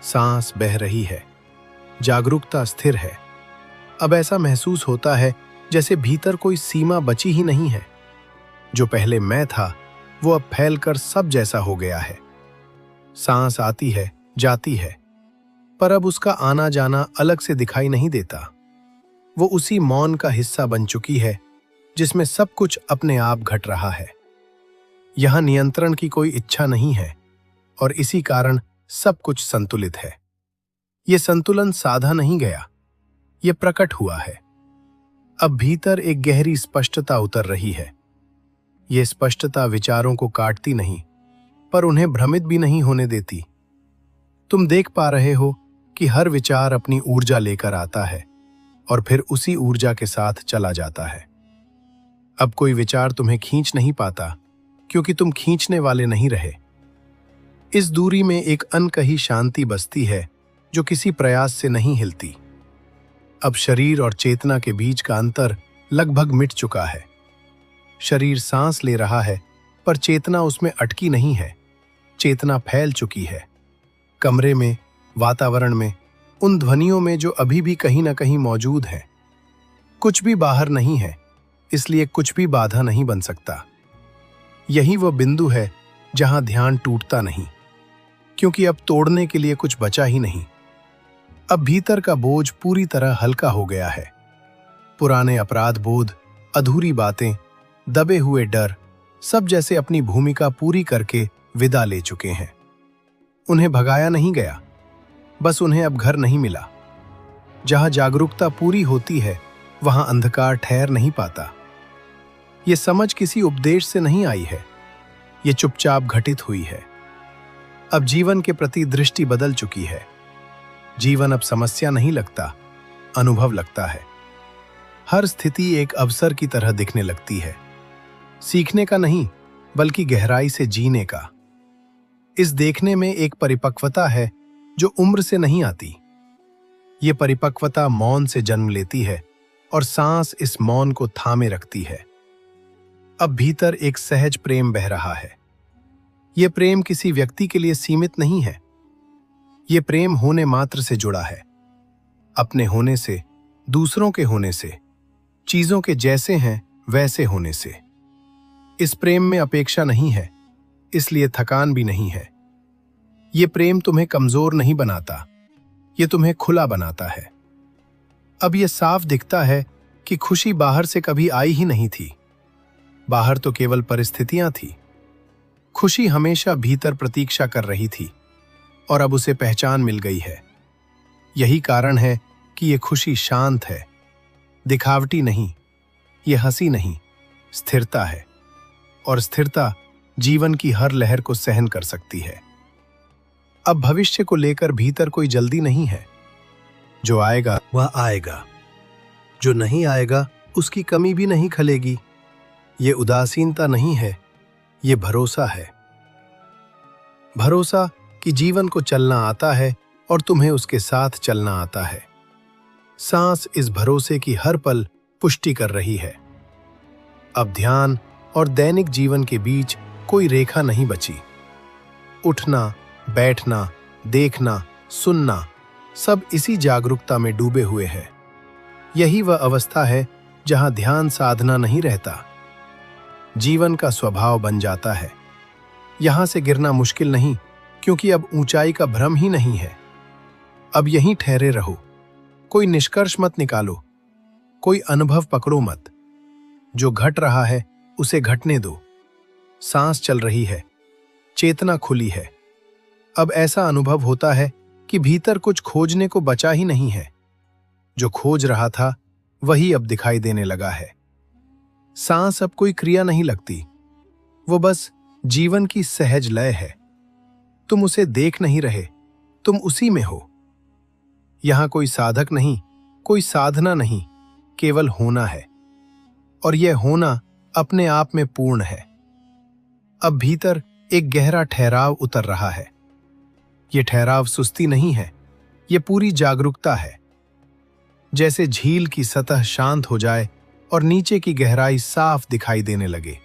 सांस बह रही है, जागरूकता स्थिर है। अब ऐसा महसूस होता है जैसे भीतर कोई सीमा बची ही नहीं है। जो पहले मैं था वो अब फैलकर सब जैसा हो गया है। सांस आती है, जाती है, पर अब उसका आना जाना अलग से दिखाई नहीं देता। वो उसी मौन का हिस्सा बन चुकी है जिसमें सब कुछ अपने आप घट रहा है। यहां नियंत्रण की कोई इच्छा नहीं है और इसी कारण सब कुछ संतुलित है। ये संतुलन साधा नहीं गया, ये प्रकट हुआ है। अब भीतर एक गहरी स्पष्टता उतर रही है। ये स्पष्टता विचारों को काटती नहीं, पर उन्हें भ्रमित भी नहीं होने देती। तुम देख पा रहे हो कि हर विचार अपनी ऊर्जा लेकर आता है और फिर उसी ऊर्जा के साथ चला जाता है। अब कोई विचार तुम्हें खींच नहीं पाता, क्योंकि तुम खींचने वाले नहीं रहे। इस दूरी में एक अनकही शांति बसती है जो किसी प्रयास से नहीं हिलती। अब शरीर और चेतना के बीच का अंतर लगभग मिट चुका है। शरीर सांस ले रहा है, पर चेतना उसमें अटकी नहीं है। चेतना फैल चुकी है। कमरे में, वातावरण में, उन ध्वनियों में जो अभी भी कहीं ना कहीं मौजूद हैं। कुछ भी बाहर नहीं है, इसलिए कुछ भी बाधा नहीं बन सकता। यही वो बिंदु है जहां ध्यान टूटता नहीं, क्योंकि अब तोड़ने के लिए कुछ बचा ही नहीं। अब भीतर का बोझ पूरी तरह हल्का हो गया है। पुराने अपराध बोध, अधूरी बातें, दबे हुए डर, सब जैसे अपनी भूमिका पूरी करके विदा ले चुके हैं। उन्हें भगाया नहीं गया, बस उन्हें अब घर नहीं मिला। जहां जागरूकता पूरी होती है, वहां अंधकार ठहर नहीं पाता। ये समझ किसी उपदेश से नहीं आई है, ये चुपचाप घटित हुई है। अब जीवन के प्रति दृष्टि बदल चुकी है। जीवन अब समस्या नहीं लगता, अनुभव लगता है। हर स्थिति एक अवसर की तरह दिखने लगती है, सीखने का नहीं, बल्कि गहराई से जीने का। इस देखने में एक परिपक्वता है जो उम्र से नहीं आती। ये परिपक्वता मौन से जन्म लेती है और सांस इस मौन को थामे रखती है। अब भीतर एक सहज प्रेम बह रहा है। ये प्रेम किसी व्यक्ति के लिए सीमित नहीं है। ये प्रेम होने मात्र से जुड़ा है, अपने होने से, दूसरों के होने से, चीजों के जैसे हैं वैसे होने से। इस प्रेम में अपेक्षा नहीं है, इसलिए थकान भी नहीं है। ये प्रेम तुम्हें कमजोर नहीं बनाता, ये तुम्हें खुला बनाता है। अब ये साफ दिखता है कि खुशी बाहर से कभी आई ही नहीं थी। बाहर तो केवल परिस्थितियां थी। खुशी हमेशा भीतर प्रतीक्षा कर रही थी और अब उसे पहचान मिल गई है। यही कारण है कि ये खुशी शांत है, दिखावटी नहीं। ये हंसी नहीं, स्थिरता है, और स्थिरता जीवन की हर लहर को सहन कर सकती है। अब भविष्य को लेकर भीतर कोई जल्दी नहीं है। जो आएगा वह आएगा, जो नहीं आएगा उसकी कमी भी नहीं खलेगी। ये उदासीनता नहीं है, ये भरोसा है। भरोसा कि जीवन को चलना आता है और तुम्हें उसके साथ चलना आता है। सांस इस भरोसे की हर पल पुष्टि कर रही है। अब ध्यान और दैनिक जीवन के बीच कोई रेखा नहीं बची। उठना, बैठना, देखना, सुनना, सब इसी जागरूकता में डूबे हुए हैं। यही वह अवस्था है जहां ध्यान साधना नहीं रहता, जीवन का स्वभाव बन जाता है। यहां से गिरना मुश्किल नहीं, क्योंकि अब ऊंचाई का भ्रम ही नहीं है। अब यहीं ठहरे रहो, कोई निष्कर्ष मत निकालो, कोई अनुभव पकड़ो मत। जो घट रहा है उसे घटने दो। सांस चल रही है, चेतना खुली है। अब ऐसा अनुभव होता है कि भीतर कुछ खोजने को बचा ही नहीं है। जो खोज रहा था वही अब दिखाई देने लगा है। सांस अब कोई क्रिया नहीं लगती, वो बस जीवन की सहज लय है। तुम उसे देख नहीं रहे, तुम उसी में हो। यहां कोई साधक नहीं, कोई साधना नहीं, केवल होना है। और यह होना अपने आप में पूर्ण है। अब भीतर एक गहरा ठहराव उतर रहा है। यह ठहराव सुस्ती नहीं है, यह पूरी जागरूकता है। जैसे झील की सतह शांत हो जाए और नीचे की गहराई साफ दिखाई देने लगे।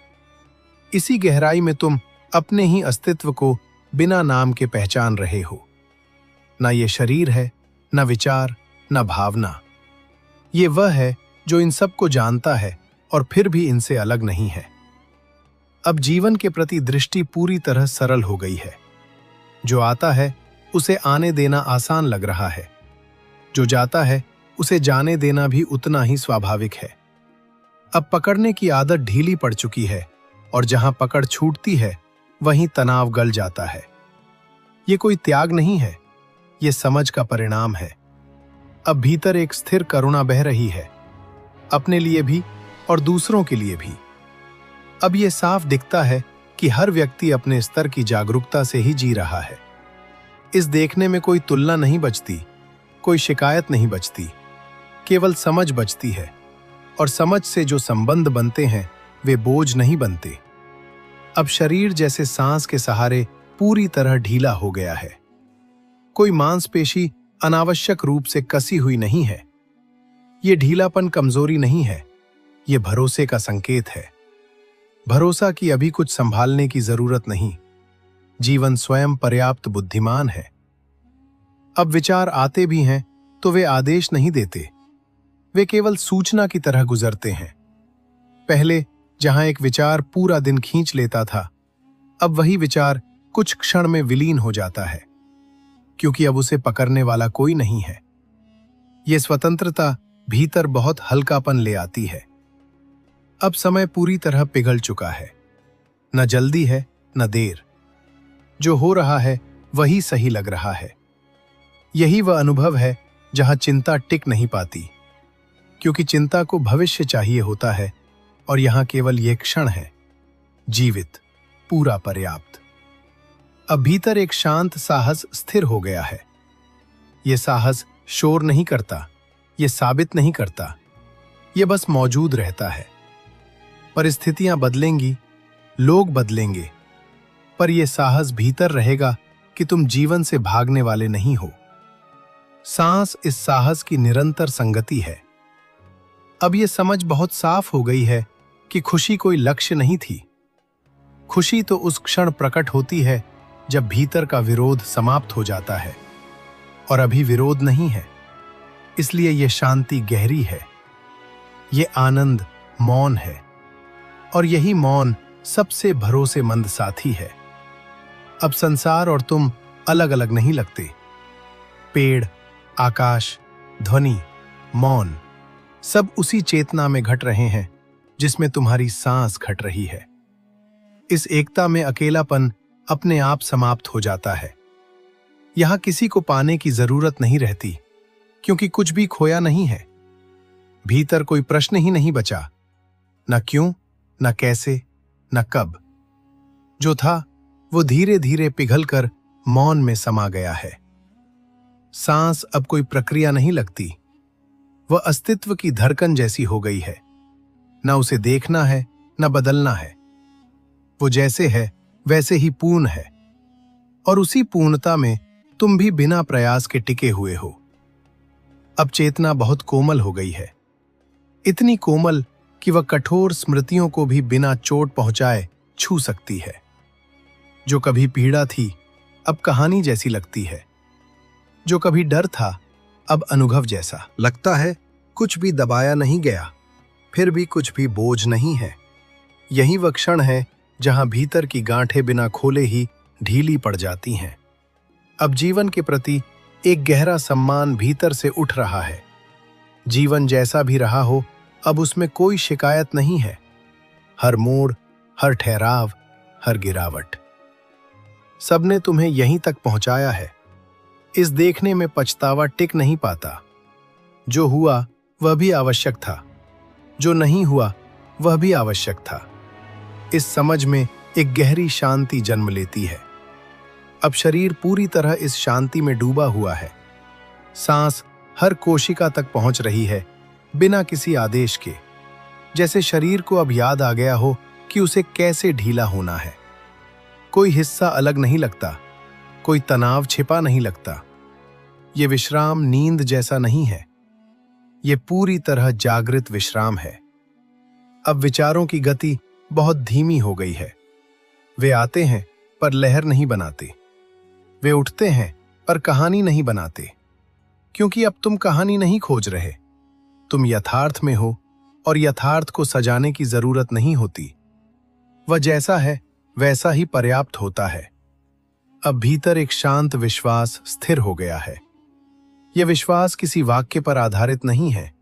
इसी गहराई में तुम अपने ही अस्तित्व को बिना नाम के पहचान रहे हो। ना ये शरीर है, न विचार, न भावना। ये वह है जो इन सब को जानता है और फिर भी इनसे अलग नहीं है। अब जीवन के प्रति दृष्टि पूरी तरह सरल हो गई है। जो आता है उसे आने देना आसान लग रहा है, जो जाता है उसे जाने देना भी उतना ही स्वाभाविक है। अब पकड़ने की आदत ढीली पड़ चुकी है और जहां पकड़ छूटती है वहीं तनाव गल जाता है। ये कोई त्याग नहीं है, ये समझ का परिणाम है। अब भीतर एक स्थिर करुणा बह रही है, अपने लिए भी और दूसरों के लिए भी। अब ये साफ दिखता है कि हर व्यक्ति अपने स्तर की जागरूकता से ही जी रहा है। इस देखने में कोई तुलना नहीं बचती, कोई शिकायत नहीं बचती, केवल समझ बचती है। और समझ से जो संबंध बनते हैं वे बोझ नहीं बनते। अब शरीर जैसे सांस के सहारे पूरी तरह ढीला हो गया है। कोई मांसपेशी अनावश्यक रूप से कसी हुई नहीं है। ये ढीलापन कमजोरी नहीं है, ये भरोसे का संकेत है। भरोसा कि अभी कुछ संभालने की जरूरत नहीं, जीवन स्वयं पर्याप्त बुद्धिमान है। अब विचार आते भी हैं तो वे आदेश नहीं देते, वे केवल सूचना की तरह गुजरते हैं। पहले जहां एक विचार पूरा दिन खींच लेता था, अब वही विचार कुछ क्षण में विलीन हो जाता है, क्योंकि अब उसे पकड़ने वाला कोई नहीं है। यह स्वतंत्रता भीतर बहुत हल्कापन ले आती है। अब समय पूरी तरह पिघल चुका है, न जल्दी है न देर। जो हो रहा है वही सही लग रहा है। यही वह अनुभव है जहां चिंता टिक नहीं पाती, क्योंकि चिंता को भविष्य चाहिए होता है और यहां केवल ये क्षण है, जीवित, पूरा, पर्याप्त। अब भीतर एक शांत साहस स्थिर हो गया है। यह साहस शोर नहीं करता, यह साबित नहीं करता, यह बस मौजूद रहता है। परिस्थितियां बदलेंगी, लोग बदलेंगे, पर यह साहस भीतर रहेगा कि तुम जीवन से भागने वाले नहीं हो। सांस इस साहस की निरंतर संगति है। अब यह समझ बहुत साफ हो गई है कि खुशी कोई लक्ष्य नहीं थी। खुशी तो उस क्षण प्रकट होती है जब भीतर का विरोध समाप्त हो जाता है, और अभी विरोध नहीं है, इसलिए यह शांति गहरी है। यह आनंद मौन है, और यही मौन सबसे भरोसेमंद साथी है। अब संसार और तुम अलग अलग नहीं लगते। पेड़, आकाश, ध्वनि, मौन सब उसी चेतना में घट रहे हैं जिसमें तुम्हारी सांस घट रही है। इस एकता में अकेलापन अपने आप समाप्त हो जाता है। यहां किसी को पाने की जरूरत नहीं रहती, क्योंकि कुछ भी खोया नहीं है। भीतर कोई प्रश्न ही नहीं बचा, न क्यों, न कैसे, न कब। जो था वो धीरे धीरे पिघलकर मौन में समा गया है। सांस अब कोई प्रक्रिया नहीं लगती, वह अस्तित्व की धड़कन जैसी हो गई है। न उसे देखना है न बदलना है, वो जैसे है वैसे ही पूर्ण है, और उसी पूर्णता में तुम भी बिना प्रयास के टिके हुए हो। अब चेतना बहुत कोमल हो गई है, इतनी कोमल कि वह कठोर स्मृतियों को भी बिना चोट पहुंचाए छू सकती है। जो कभी पीड़ा थी अब कहानी जैसी लगती है, जो कभी डर था अब अनुभव जैसा लगता है। कुछ भी दबाया नहीं गया, फिर भी कुछ भी बोझ नहीं है। यही वह क्षण है जहां भीतर की गांठें बिना खोले ही ढीली पड़ जाती हैं। अब जीवन के प्रति एक गहरा सम्मान भीतर से उठ रहा है। जीवन जैसा भी रहा हो, अब उसमें कोई शिकायत नहीं है। हर मोड़, हर ठहराव, हर गिरावट, सबने तुम्हें यहीं तक पहुंचाया है। इस देखने में पछतावा टिक नहीं पाता। जो हुआ वह भी आवश्यक था, जो नहीं हुआ वह भी आवश्यक था। इस समझ में एक गहरी शांति जन्म लेती है। अब शरीर पूरी तरह इस शांति में डूबा हुआ है। सांस हर कोशिका तक पहुंच रही है, बिना किसी आदेश के, जैसे शरीर को अब याद आ गया हो कि उसे कैसे ढीला होना है। कोई हिस्सा अलग नहीं लगता, कोई तनाव छिपा नहीं लगता। ये विश्राम नींद जैसा नहीं है, ये पूरी तरह जागृत विश्राम है। अब विचारों की गति बहुत धीमी हो गई है। वे आते हैं पर लहर नहीं बनाते। वे उठते हैं पर कहानी नहीं बनाते, क्योंकि अब तुम कहानी नहीं खोज रहे, तुम यथार्थ में हो और यथार्थ को सजाने की जरूरत नहीं होती। वह जैसा है वैसा ही पर्याप्त होता है। अब भीतर एक शांत विश्वास स्थिर हो गया है। यह विश्वास किसी वाक्य पर आधारित नहीं है,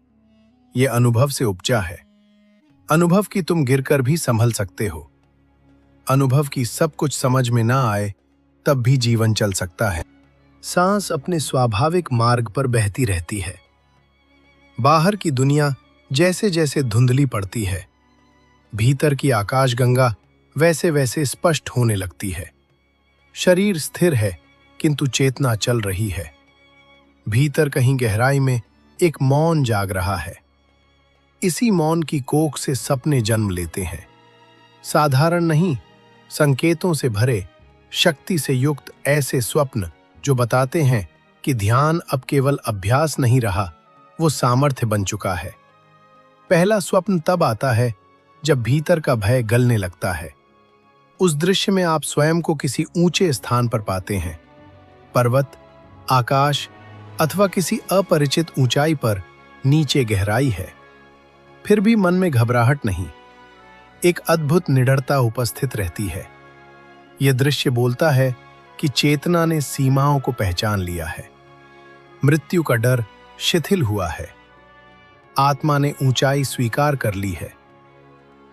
यह अनुभव से उपजा है। अनुभव की तुम गिरकर भी संभल सकते हो। अनुभव की सब कुछ समझ में ना आए तब भी जीवन चल सकता है। सांस अपने स्वाभाविक मार्ग पर बहती रहती है। बाहर की दुनिया जैसे जैसे धुंधली पड़ती है, भीतर की आकाशगंगा वैसे वैसे स्पष्ट होने लगती है। शरीर स्थिर है किंतु चेतना चल रही है। भीतर कहीं गहराई में एक मौन जाग रहा है। इसी मौन की कोख से सपने जन्म लेते हैं। साधारण नहीं, संकेतों से भरे, शक्ति से युक्त ऐसे स्वप्न जो बताते हैं कि ध्यान अब केवल अभ्यास नहीं रहा, वो सामर्थ्य बन चुका है। पहला स्वप्न तब आता है जब भीतर का भय गलने लगता है। उस दृश्य में आप स्वयं को किसी ऊंचे स्थान पर पाते हैं, पर्वत, आकाश अथवा किसी अपरिचित ऊंचाई पर नीचे गहराई है। फिर भी मन में घबराहट नहीं, एक अद्भुत निडरता उपस्थित रहती है। यह दृश्य बोलता है कि चेतना ने सीमाओं को पहचान लिया है। मृत्यु का डर शिथिल हुआ है। आत्मा ने ऊंचाई स्वीकार कर ली है।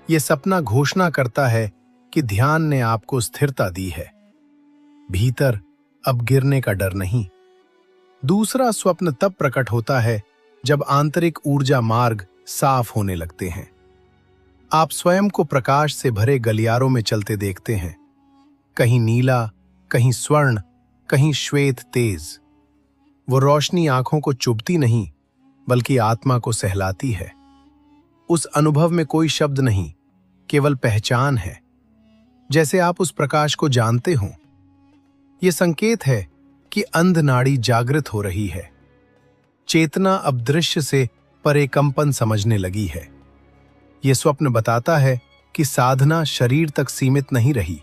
यह सपना घोषणा करता है कि ध्यान ने आपको स्थिरता दी है। भीतर अब गिरने का डर नहीं। दूसरा स्वप्न तब प्रकट होता है जब आंतरिक ऊर्जा मार्ग साफ होने लगते हैं। आप स्वयं को प्रकाश से भरे गलियारों में चलते देखते हैं, कहीं नीला, कहीं स्वर्ण, कहीं श्वेत तेज। वो रोशनी आंखों को चुभती नहीं बल्कि आत्मा को सहलाती है। उस अनुभव में कोई शब्द नहीं, केवल पहचान है, जैसे आप उस प्रकाश को जानते हो। यह संकेत है कि अंध नाड़ी जागृत हो रही है। चेतना अब दृश्य से परे कंपन समझने लगी है। यह स्वप्न बताता है कि साधना शरीर तक सीमित नहीं रही।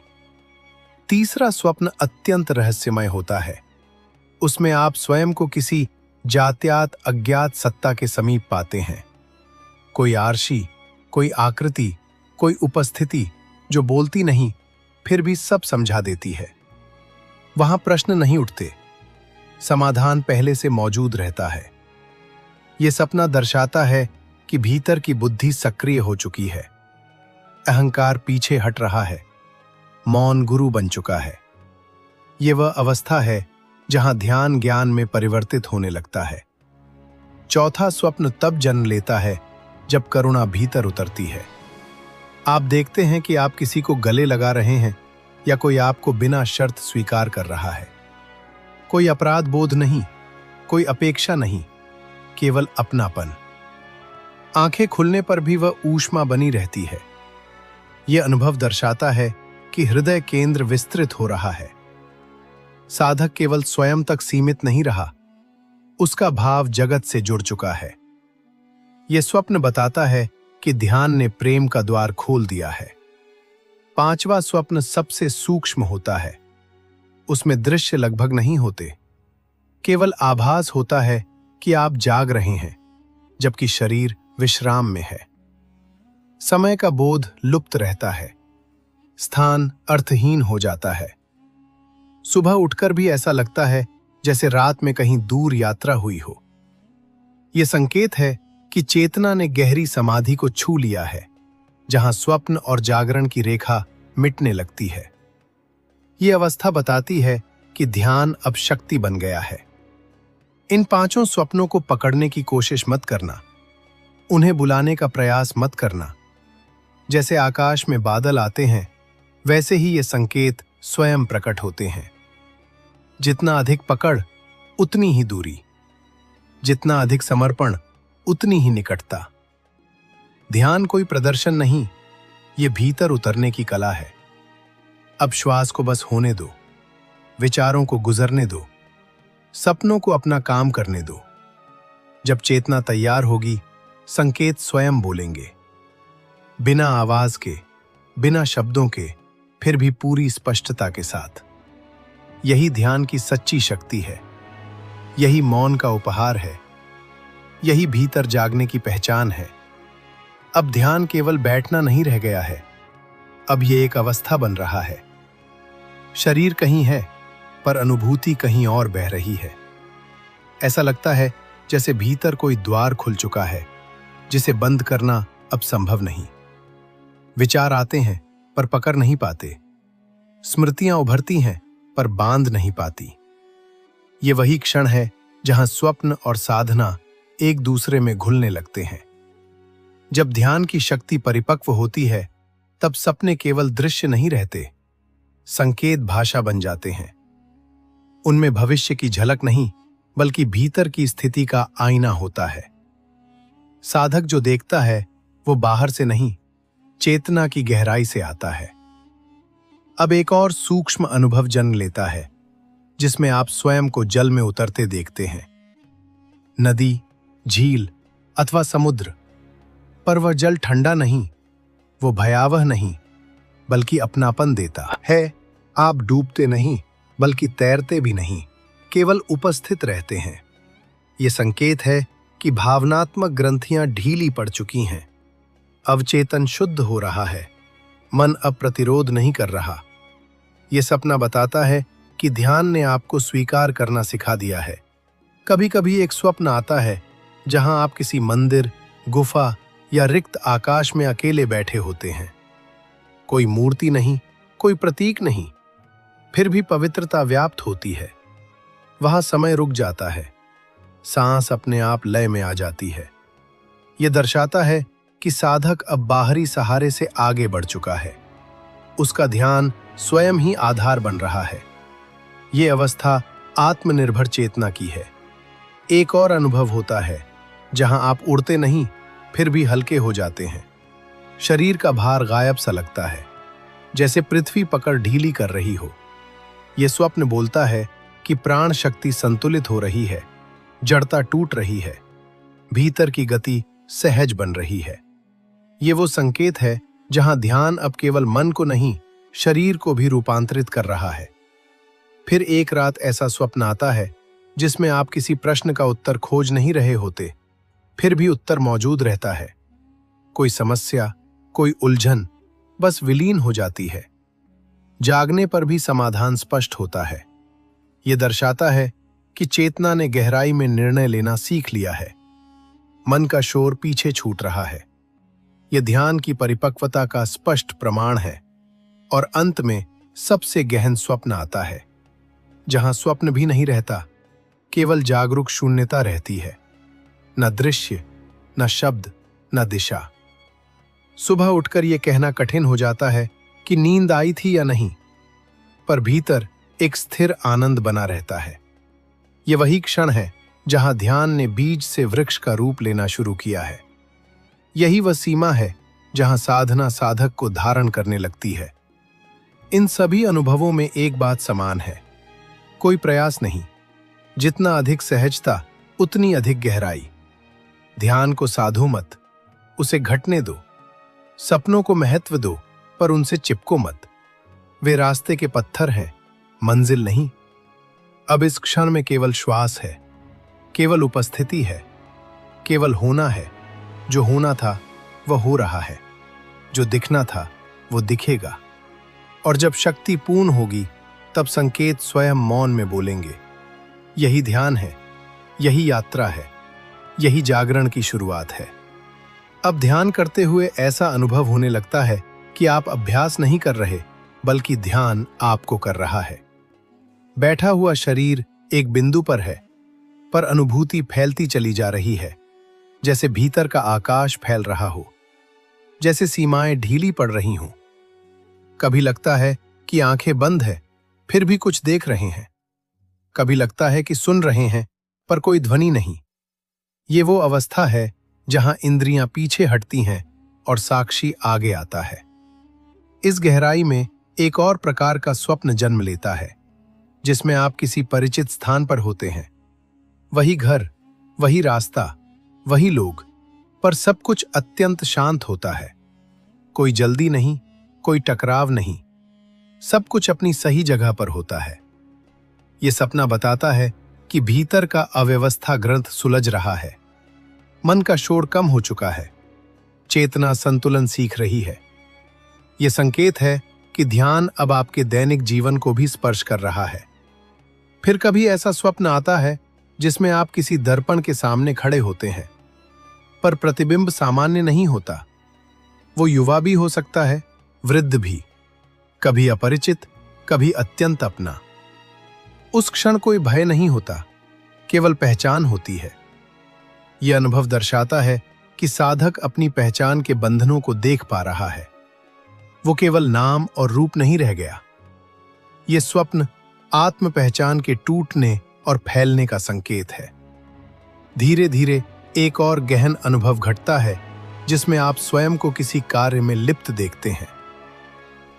तीसरा स्वप्न अत्यंत रहस्यमय होता है। उसमें आप स्वयं को किसी जात्यात अज्ञात सत्ता के समीप पाते हैं। कोई आरशी, कोई आकृति, कोई उपस्थिति जो बोलती नहीं फिर भी सब समझा देती है। वहां प्रश्न नहीं उठते, समाधान पहले से मौजूद रहता है। यह सपना दर्शाता है कि भीतर की बुद्धि सक्रिय हो चुकी है। अहंकार पीछे हट रहा है। मौन गुरु बन चुका है। यह वह अवस्था है जहां ध्यान ज्ञान में परिवर्तित होने लगता है। चौथा स्वप्न तब जन्म लेता है जब करुणा भीतर उतरती है। आप देखते हैं कि आप किसी को गले लगा रहे हैं या कोई आपको बिना शर्त स्वीकार कर रहा है। कोई अपराध बोध नहीं, कोई अपेक्षा नहीं, केवल अपनापन। आंखें खुलने पर भी वह ऊष्मा बनी रहती है। यह अनुभव दर्शाता है कि हृदय केंद्र विस्तृत हो रहा है। साधक केवल स्वयं तक सीमित नहीं रहा, उसका भाव जगत से जुड़ चुका है। यह स्वप्न बताता है कि ध्यान ने प्रेम का द्वार खोल दिया है। पांचवा स्वप्न सबसे सूक्ष्म होता है। उसमें दृश्य लगभग नहीं होते, केवल आभास होता है कि आप जाग रहे हैं जबकि शरीर विश्राम में है। समय का बोध लुप्त रहता है, स्थान अर्थहीन हो जाता है। सुबह उठकर भी ऐसा लगता है जैसे रात में कहीं दूर यात्रा हुई हो। यह संकेत है कि चेतना ने गहरी समाधि को छू लिया है, जहां स्वप्न और जागरण की रेखा मिटने लगती है। यह अवस्था बताती है कि ध्यान अब शक्ति बन गया है। इन पांचों स्वप्नों को पकड़ने की कोशिश मत करना, उन्हें बुलाने का प्रयास मत करना। जैसे आकाश में बादल आते हैं वैसे ही ये संकेत स्वयं प्रकट होते हैं। जितना अधिक पकड़ उतनी ही दूरी, जितना अधिक समर्पण उतनी ही निकटता। ध्यान कोई प्रदर्शन नहीं, ये भीतर उतरने की कला है। अब श्वास को बस होने दो, विचारों को गुजरने दो, सपनों को अपना काम करने दो। जब चेतना तैयार होगी, संकेत स्वयं बोलेंगे, बिना आवाज के, बिना शब्दों के, फिर भी पूरी स्पष्टता के साथ। यही ध्यान की सच्ची शक्ति है, यही मौन का उपहार है, यही भीतर जागने की पहचान है। अब ध्यान केवल बैठना नहीं रह गया है, अब ये एक अवस्था बन रहा है। शरीर कहीं है, पर अनुभूति कहीं और बह रही है। ऐसा लगता है जैसे भीतर कोई द्वार खुल चुका है, जिसे बंद करना अब संभव नहीं। विचार आते हैं पर पकड़ नहीं पाते, स्मृतियां उभरती हैं पर बांध नहीं पाती। ये वही क्षण है जहां स्वप्न और साधना एक दूसरे में घुलने लगते हैं। जब ध्यान की शक्ति परिपक्व होती है, तब सपने केवल दृश्य नहीं रहते, संकेत भाषा बन जाते हैं। उनमें भविष्य की झलक नहीं, बल्कि भीतर की स्थिति का आईना होता है। साधक जो देखता है वो बाहर से नहीं, चेतना की गहराई से आता है। अब एक और सूक्ष्म अनुभव जन्म लेता है, जिसमें आप स्वयं को जल में उतरते देखते हैं। नदी, झील अथवा समुद्र, पर वह जल ठंडा नहीं, वो भयावह नहीं, बल्कि अपनापन देता है। आप डूबते नहीं, बल्कि तैरते भी नहीं, केवल उपस्थित रहते हैं। ये संकेत है कि भावनात्मक ग्रंथियां ढीली पड़ चुकी हैं। अवचेतन शुद्ध हो रहा है, मन अब प्रतिरोध नहीं कर रहा। यह सपना बताता है कि ध्यान ने आपको स्वीकार करना सिखा दिया है। कभी कभी एक स्वप्न आता है जहां आप किसी मंदिर, गुफा या रिक्त आकाश में अकेले बैठे होते हैं। कोई मूर्ति नहीं, कोई प्रतीक नहीं, फिर भी पवित्रता व्याप्त होती है। वहां समय रुक जाता है, सांस अपने आप लय में आ जाती है। यह दर्शाता है कि साधक अब बाहरी सहारे से आगे बढ़ चुका है। उसका ध्यान स्वयं ही आधार बन रहा है। ये अवस्था आत्मनिर्भर चेतना की है। एक और अनुभव होता है जहां आप उड़ते नहीं, फिर भी हल्के हो जाते हैं। शरीर का भार गायब सा लगता है, जैसे पृथ्वी पकड़ ढीली कर रही हो। यह स्वप्न बोलता है कि प्राण शक्ति संतुलित हो रही है, जड़ता टूट रही है, भीतर की गति सहज बन रही है। ये वो संकेत है जहां ध्यान अब केवल मन को नहीं, शरीर को भी रूपांतरित कर रहा है। फिर एक रात ऐसा स्वप्न आता है जिसमें आप किसी प्रश्न का उत्तर खोज नहीं रहे होते, फिर भी उत्तर मौजूद रहता है। कोई समस्या, कोई उलझन बस विलीन हो जाती है। जागने पर भी समाधान स्पष्ट होता है। यह दर्शाता है कि चेतना ने गहराई में निर्णय लेना सीख लिया है। मन का शोर पीछे छूट रहा है। यह ध्यान की परिपक्वता का स्पष्ट प्रमाण है। और अंत में सबसे गहन स्वप्न आता है, जहां स्वप्न भी नहीं रहता, केवल जागरूक शून्यता रहती है। न दृश्य, न शब्द, न दिशा। सुबह उठकर यह कहना कठिन हो जाता है कि नींद आई थी या नहीं, पर भीतर एक स्थिर आनंद बना रहता है। यह वही क्षण है जहां ध्यान ने बीज से वृक्ष का रूप लेना शुरू किया है। यही वह सीमा है जहां साधना साधक को धारण करने लगती है। इन सभी अनुभवों में एक बात समान है, कोई प्रयास नहीं। जितना अधिक सहजता, उतनी अधिक गहराई। ध्यान को साधो मत, उसे घटने दो। सपनों को महत्व दो, पर उनसे चिपको मत। वे रास्ते के पत्थर हैं, मंजिल नहीं। अब इस क्षण में केवल श्वास है, केवल उपस्थिति है, केवल होना है। जो होना था वह हो रहा है, जो दिखना था वो दिखेगा। और जब शक्ति पूर्ण होगी, तब संकेत स्वयं मौन में बोलेंगे। यही ध्यान है, यही यात्रा है, यही जागरण की शुरुआत है। अब ध्यान करते हुए ऐसा अनुभव होने लगता है कि आप अभ्यास नहीं कर रहे, बल्कि ध्यान आपको कर रहा है। बैठा हुआ शरीर एक बिंदु पर है, पर अनुभूति फैलती चली जा रही है, जैसे भीतर का आकाश फैल रहा हो, जैसे सीमाएं ढीली पड़ रही हों। कभी लगता है कि आंखें बंद है, फिर भी कुछ देख रहे हैं। कभी लगता है कि सुन रहे हैं, पर कोई ध्वनि नहीं। ये वो अवस्था है जहां इंद्रियां पीछे हटती हैं और साक्षी आगे आता है। इस गहराई में एक और प्रकार का स्वप्न जन्म लेता है, जिसमें आप किसी परिचित स्थान पर होते हैं। वही घर, वही रास्ता, वही लोग, पर सब कुछ अत्यंत शांत होता है। कोई जल्दी नहीं, कोई टकराव नहीं, सब कुछ अपनी सही जगह पर होता है। ये सपना बताता है कि भीतर का अव्यवस्था ग्रंथ सुलझ रहा है, मन का शोर कम हो चुका है, चेतना संतुलन सीख रही है। यह संकेत है कि ध्यान अब आपके दैनिक जीवन को भी स्पर्श कर रहा है। फिर कभी ऐसा स्वप्न आता है जिसमें आप किसी दर्पण के सामने खड़े होते हैं, पर प्रतिबिंब सामान्य नहीं होता। वो युवा भी हो सकता है, वृद्ध भी, कभी अपरिचित, कभी अत्यंत अपना। उस क्षण कोई भय नहीं होता, केवल पहचान होती है। यह अनुभव दर्शाता है कि साधक अपनी पहचान के बंधनों को देख पा रहा है। वो केवल नाम और रूप नहीं रह गया। यह स्वप्न आत्म पहचान के टूटने और फैलने का संकेत है। धीरे धीरे एक और गहन अनुभव घटता है जिसमें आप स्वयं को किसी कार्य में लिप्त देखते हैं।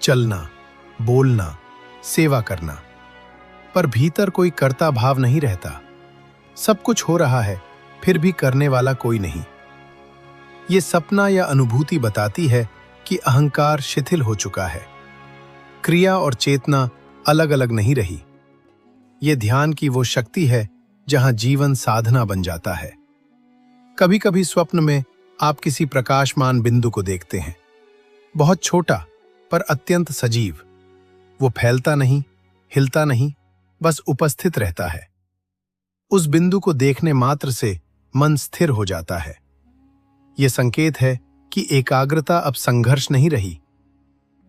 चलना, बोलना, सेवा करना, पर भीतर कोई कर्ता भाव नहीं रहता। सब कुछ हो रहा है, फिर भी करने वाला कोई नहीं। ये सपना या अनुभूति बताती है कि अहंकार शिथिल हो चुका है। क्रिया और चेतना अलग अलग नहीं रही। ये ध्यान की वो शक्ति है जहां जीवन साधना बन जाता है। कभी कभी स्वप्न में आप किसी प्रकाशमान बिंदु को देखते हैं, बहुत छोटा पर अत्यंत सजीव। वो फैलता नहीं, हिलता नहीं, बस उपस्थित रहता है। उस बिंदु को देखने मात्र से मन स्थिर हो जाता है। यह संकेत है कि एकाग्रता अब संघर्ष नहीं रही,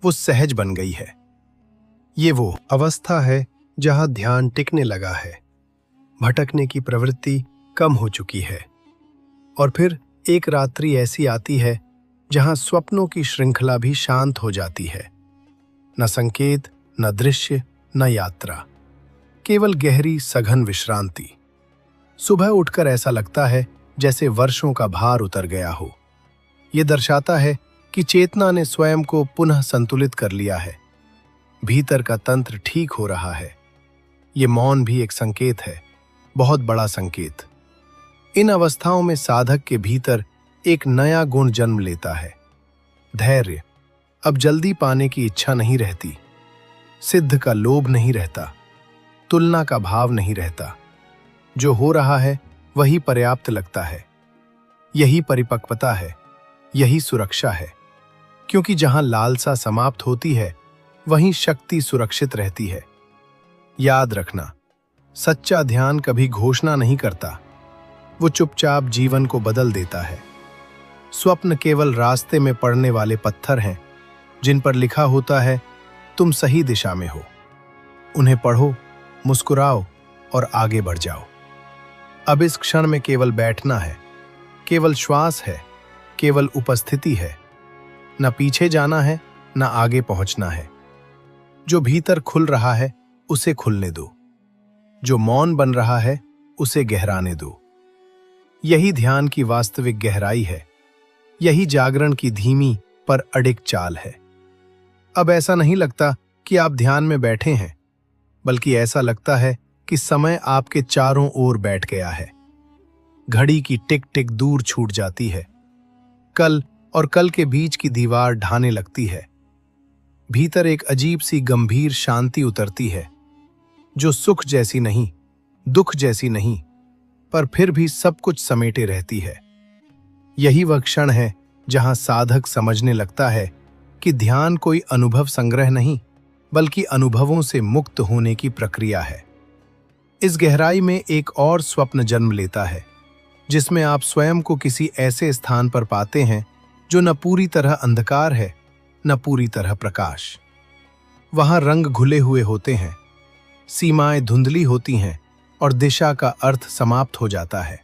वो सहज बन गई है। ये वो अवस्था है जहां ध्यान टिकने लगा है, भटकने की प्रवृत्ति कम हो चुकी है। और फिर एक रात्रि ऐसी आती है जहां स्वप्नों की श्रृंखला भी शांत हो जाती है। न संकेत, न दृश्य, न यात्रा, केवल गहरी सघन विश्रांति। सुबह उठकर ऐसा लगता है जैसे वर्षों का भार उतर गया हो। यह दर्शाता है कि चेतना ने स्वयं को पुनः संतुलित कर लिया है। भीतर का तंत्र ठीक हो रहा है। ये मौन भी एक संकेत है, बहुत बड़ा संकेत। इन अवस्थाओं में साधक के भीतर एक नया गुण जन्म लेता है, धैर्य। अब जल्दी पाने की इच्छा नहीं रहती, सिद्ध का लोभ नहीं रहता, तुलना का भाव नहीं रहता। जो हो रहा है वही पर्याप्त लगता है। यही परिपक्वता है, यही सुरक्षा है, क्योंकि जहां लालसा समाप्त होती है वहीं शक्ति सुरक्षित रहती है। याद रखना, सच्चा ध्यान कभी घोषणा नहीं करता, वो चुपचाप जीवन को बदल देता है। स्वप्न केवल रास्ते में पड़ने वाले पत्थर हैं जिन पर लिखा होता है तुम सही दिशा में हो। उन्हें पढ़ो, मुस्कुराओ और आगे बढ़ जाओ। अब इस क्षण में केवल बैठना है, केवल श्वास है, केवल उपस्थिति है। न पीछे जाना है, न आगे पहुंचना है। जो भीतर खुल रहा है उसे खुलने दो, जो मौन बन रहा है उसे गहराने दो। यही ध्यान की वास्तविक गहराई है, यही जागरण की धीमी पर अडिग चाल है। अब ऐसा नहीं लगता कि आप ध्यान में बैठे हैं, बल्कि ऐसा लगता है कि समय आपके चारों ओर बैठ गया है। घड़ी की टिक टिक दूर छूट जाती है, कल और कल के बीच की दीवार ढाने लगती है। भीतर एक अजीब सी गंभीर शांति उतरती है, जो सुख जैसी नहीं, दुख जैसी नहीं, पर फिर भी सब कुछ समेटे रहती है। यही वह क्षण है जहां साधक समझने लगता है कि ध्यान कोई अनुभव संग्रह नहीं, बल्कि अनुभवों से मुक्त होने की प्रक्रिया है। इस गहराई में एक और स्वप्न जन्म लेता है, जिसमें आप स्वयं को किसी ऐसे स्थान पर पाते हैं जो न पूरी तरह अंधकार है, न पूरी तरह प्रकाश। वहां रंग घुले हुए होते हैं, सीमाएं धुंधली होती हैं और दिशा का अर्थ समाप्त हो जाता है।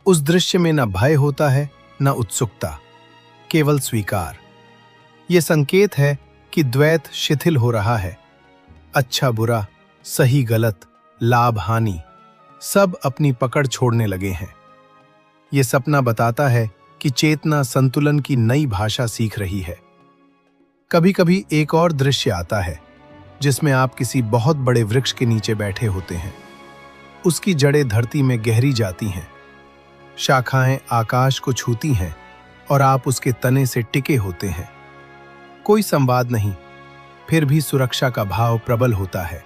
उस दृश्य में न भय होता है, न उत्सुकता, केवल स्वीकार। यह संकेत है कि द्वैत शिथिल हो रहा है। अच्छा बुरा, सही गलत, लाभ हानि, सब अपनी पकड़ छोड़ने लगे हैं। यह सपना बताता है कि चेतना संतुलन की नई भाषा सीख रही है। कभी कभी एक और दृश्य आता है जिसमें आप किसी बहुत बड़े वृक्ष के नीचे बैठे होते हैं। उसकी जड़ें धरती में गहरी जाती हैं, शाखाएं आकाश को छूती हैं और आप उसके तने से टिके होते हैं। कोई संवाद नहीं, फिर भी सुरक्षा का भाव प्रबल होता है।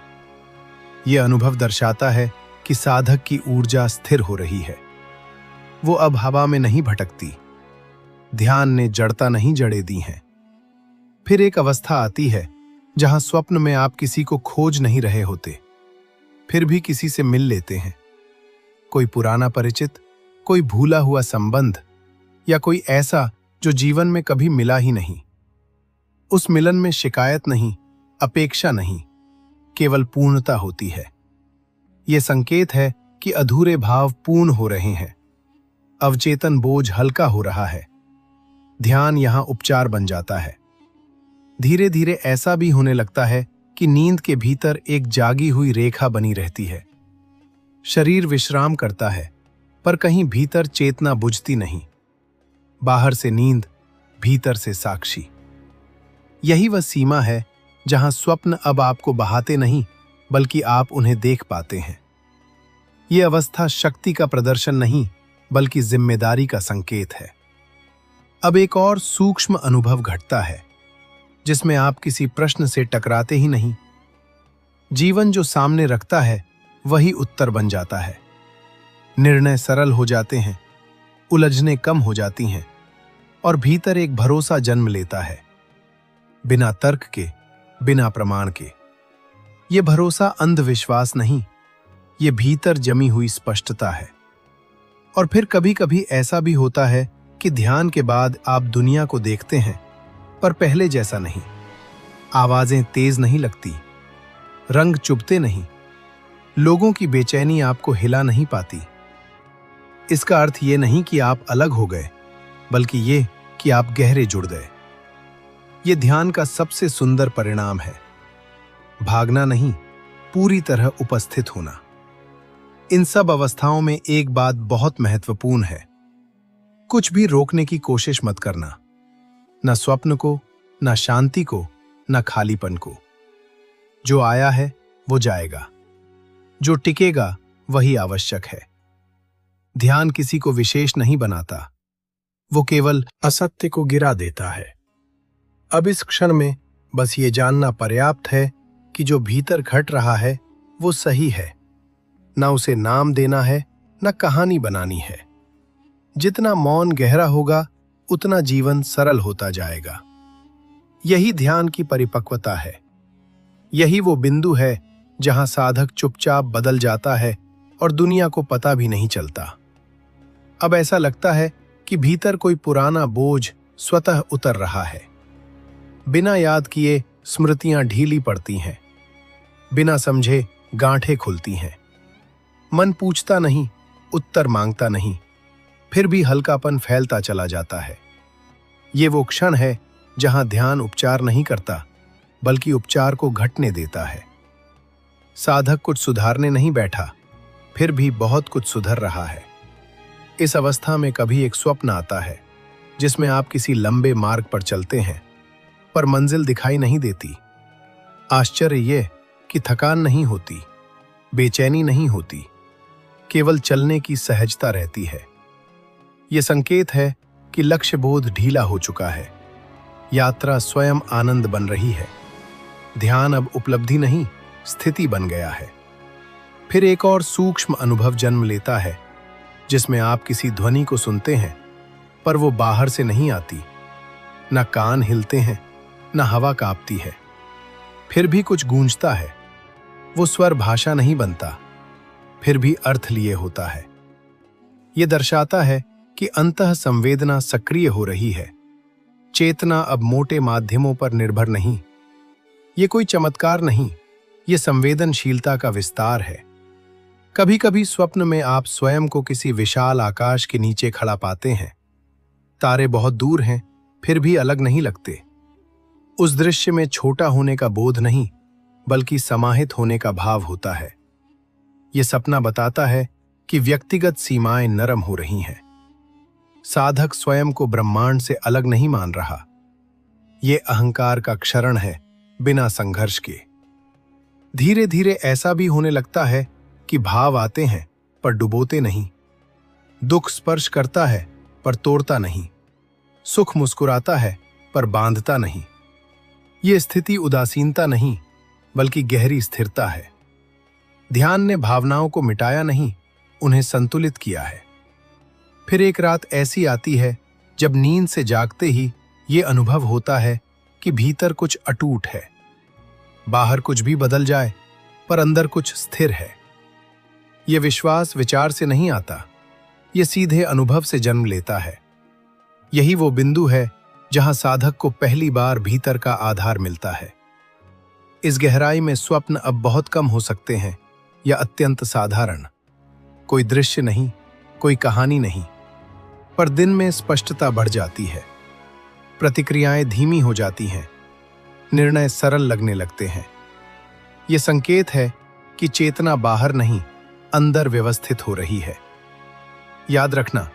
यह अनुभव दर्शाता है कि साधक की ऊर्जा स्थिर हो रही है। वो अब हवा में नहीं भटकती। ध्यान ने जड़ता नहीं जड़े दी हैं। फिर एक अवस्था आती है जहां स्वप्न में आप किसी को खोज नहीं रहे होते, फिर भी किसी से मिल लेते हैं। कोई पुराना परिचित, कोई भूला हुआ संबंध, या कोई ऐसा जो जीवन में कभी मिला ही नहीं। उस मिलन में शिकायत नहीं, अपेक्षा नहीं, केवल पूर्णता होती है। यह संकेत है कि अधूरे भाव पूर्ण हो रहे हैं। अवचेतन बोझ हल्का हो रहा है। ध्यान यहां उपचार बन जाता है। धीरे धीरे ऐसा भी होने लगता है कि नींद के भीतर एक जागी हुई रेखा बनी रहती है। शरीर विश्राम करता है, पर कहीं भीतर चेतना बुझती नहीं। बाहर से नींद, भीतर से साक्षी। यही वह सीमा है जहां स्वप्न अब आपको बहाते नहीं, बल्कि आप उन्हें देख पाते हैं। यह अवस्था शक्ति का प्रदर्शन नहीं, बल्कि जिम्मेदारी का संकेत है। अब एक और सूक्ष्म अनुभव घटता है, जिसमें आप किसी प्रश्न से टकराते ही नहीं। जीवन जो सामने रखता है वही उत्तर बन जाता है। निर्णय सरल हो जाते हैं, उलझने कम हो जाती हैं, और भीतर एक भरोसा जन्म लेता है, बिना तर्क के, बिना प्रमाण के। यह भरोसा अंधविश्वास नहीं, ये भीतर जमी हुई स्पष्टता है। और फिर कभी कभी ऐसा भी होता है कि ध्यान के बाद आप दुनिया को देखते हैं, पर पहले जैसा नहीं। आवाजें तेज नहीं लगती, रंग चुभते नहीं, लोगों की बेचैनी आपको हिला नहीं पाती। इसका अर्थ ये नहीं कि आप अलग हो गए, बल्कि ये कि आप गहरे जुड़ गए। ये ध्यान का सबसे सुंदर परिणाम है। भागना नहीं, पूरी तरह उपस्थित होना। इन सब अवस्थाओं में एक बात बहुत महत्वपूर्ण है। कुछ भी रोकने की कोशिश मत करना, न स्वप्न को, न शांति को, न खालीपन को। जो आया है वो जाएगा, जो टिकेगा वही आवश्यक है। ध्यान किसी को विशेष नहीं बनाता, वो केवल असत्य को गिरा देता है। अब इस क्षण में बस ये जानना पर्याप्त है कि जो भीतर घट रहा है वो सही है। ना उसे नाम देना है, ना कहानी बनानी है। जितना मौन गहरा होगा, उतना जीवन सरल होता जाएगा। यही ध्यान की परिपक्वता है। यही वो बिंदु है जहां साधक चुपचाप बदल जाता है और दुनिया को पता भी नहीं चलता। अब ऐसा लगता है कि भीतर कोई पुराना बोझ स्वतः उतर रहा है। बिना याद किए स्मृतियां ढीली पड़ती हैं, बिना समझे गांठें खुलती हैं। मन पूछता नहीं, उत्तर मांगता नहीं, फिर भी हल्कापन फैलता चला जाता है। ये वो क्षण है जहां ध्यान उपचार नहीं करता, बल्कि उपचार को घटने देता है। साधक कुछ सुधारने नहीं बैठा, फिर भी बहुत कुछ सुधर रहा है। इस अवस्था में कभी एक स्वप्न आता है जिसमें आप किसी लंबे मार्ग पर चलते हैं, पर मंजिल दिखाई नहीं देती। आश्चर्य यह कि थकान नहीं होती, बेचैनी नहीं होती, केवल चलने की सहजता रहती है। यह संकेत है कि लक्ष्य बोध ढीला हो चुका है। यात्रा स्वयं आनंद बन रही है। ध्यान अब उपलब्धि नहीं, स्थिति बन गया है। फिर एक और सूक्ष्म अनुभव जन्म लेता है, जिसमें आप किसी ध्वनि को सुनते हैं, पर वो बाहर से नहीं आती। न कान हिलते हैं, न हवा कांपती है, फिर भी कुछ गूंजता है। वो स्वर भाषा नहीं बनता, फिर भी अर्थ लिए होता है। ये दर्शाता है कि अंतः संवेदना सक्रिय हो रही है। चेतना अब मोटे माध्यमों पर निर्भर नहीं। ये कोई चमत्कार नहीं, ये संवेदनशीलता का विस्तार है। कभी कभी स्वप्न में आप स्वयं को किसी विशाल आकाश के नीचे खड़ा पाते हैं। तारे बहुत दूर हैं, फिर भी अलग नहीं लगते। उस दृश्य में छोटा होने का बोध नहीं, बल्कि समाहित होने का भाव होता है। यह सपना बताता है कि व्यक्तिगत सीमाएं नरम हो रही हैं। साधक स्वयं को ब्रह्मांड से अलग नहीं मान रहा। यह अहंकार का क्षरण है, बिना संघर्ष के। धीरे धीरे ऐसा भी होने लगता है कि भाव आते हैं पर डुबोते नहीं। दुख स्पर्श करता है पर तोड़ता नहीं, सुख मुस्कुराता है पर बांधता नहीं। ये स्थिति उदासीनता नहीं बल्कि गहरी स्थिरता है। ध्यान ने भावनाओं को मिटाया नहीं, उन्हें संतुलित किया है। फिर एक रात ऐसी आती है जब नींद से जागते ही ये अनुभव होता है कि भीतर कुछ अटूट है। बाहर कुछ भी बदल जाए पर अंदर कुछ स्थिर है। ये विश्वास विचार से नहीं आता, ये सीधे अनुभव से जन्म लेता है। यही वो बिंदु है जहां साधक को पहली बार भीतर का आधार मिलता है। इस गहराई में स्वप्न अब बहुत कम हो सकते हैं या अत्यंत साधारण। कोई दृश्य नहीं, कोई कहानी नहीं, पर दिन में स्पष्टता बढ़ जाती है। प्रतिक्रियाएं धीमी हो जाती हैं, निर्णय सरल लगने लगते हैं। ये संकेत है कि चेतना बाहर नहीं, अंदर व्यवस्थित हो रही है। याद रखना,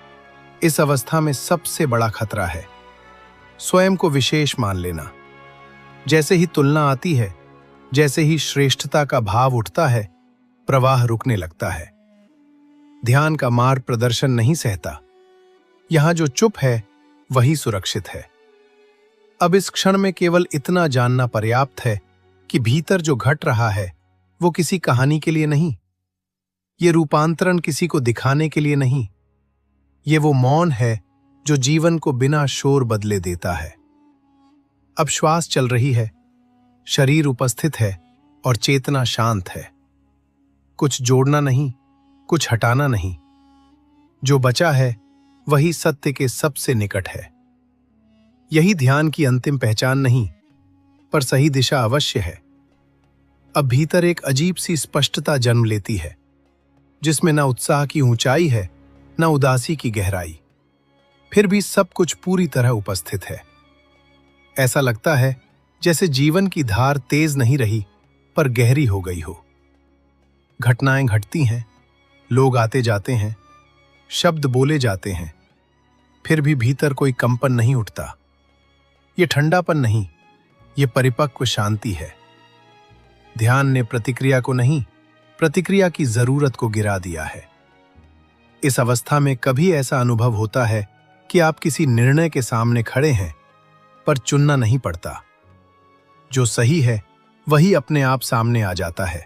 इस अवस्था में सबसे बड़ा खतरा है स्वयं को विशेष मान लेना। जैसे ही तुलना आती है, जैसे ही श्रेष्ठता का भाव उठता है, प्रवाह रुकने लगता है। ध्यान का मार्ग प्रदर्शन नहीं सहता। यहां जो चुप है वही सुरक्षित है। अब इस क्षण में केवल इतना जानना पर्याप्त है कि भीतर जो घट रहा है वो किसी कहानी के लिए नहीं, ये रूपांतरण किसी को दिखाने के लिए नहीं, ये वो मौन है जो जीवन को बिना शोर बदले देता है। अब श्वास चल रही है, शरीर उपस्थित है और चेतना शांत है। कुछ जोड़ना नहीं, कुछ हटाना नहीं। जो बचा है वही सत्य के सबसे निकट है। यही ध्यान की अंतिम पहचान नहीं, पर सही दिशा अवश्य है। अब भीतर एक अजीब सी स्पष्टता जन्म लेती है, जिसमें न उत्साह की ऊंचाई है, न उदासी की गहराई। फिर भी सब कुछ पूरी तरह उपस्थित है। ऐसा लगता है जैसे जीवन की धार तेज नहीं रही, पर गहरी हो गई हो। घटनाएं घटती हैं, लोग आते जाते हैं, शब्द बोले जाते हैं, फिर भी भीतर कोई कंपन नहीं उठता। ये ठंडापन नहीं, ये परिपक्व शांति है। ध्यान ने प्रतिक्रिया को नहीं, प्रतिक्रिया की जरूरत को गिरा दिया है। इस अवस्था में कभी ऐसा अनुभव होता है कि आप किसी निर्णय के सामने खड़े हैं, पर चुनना नहीं पड़ता। जो सही है वही अपने आप सामने आ जाता है।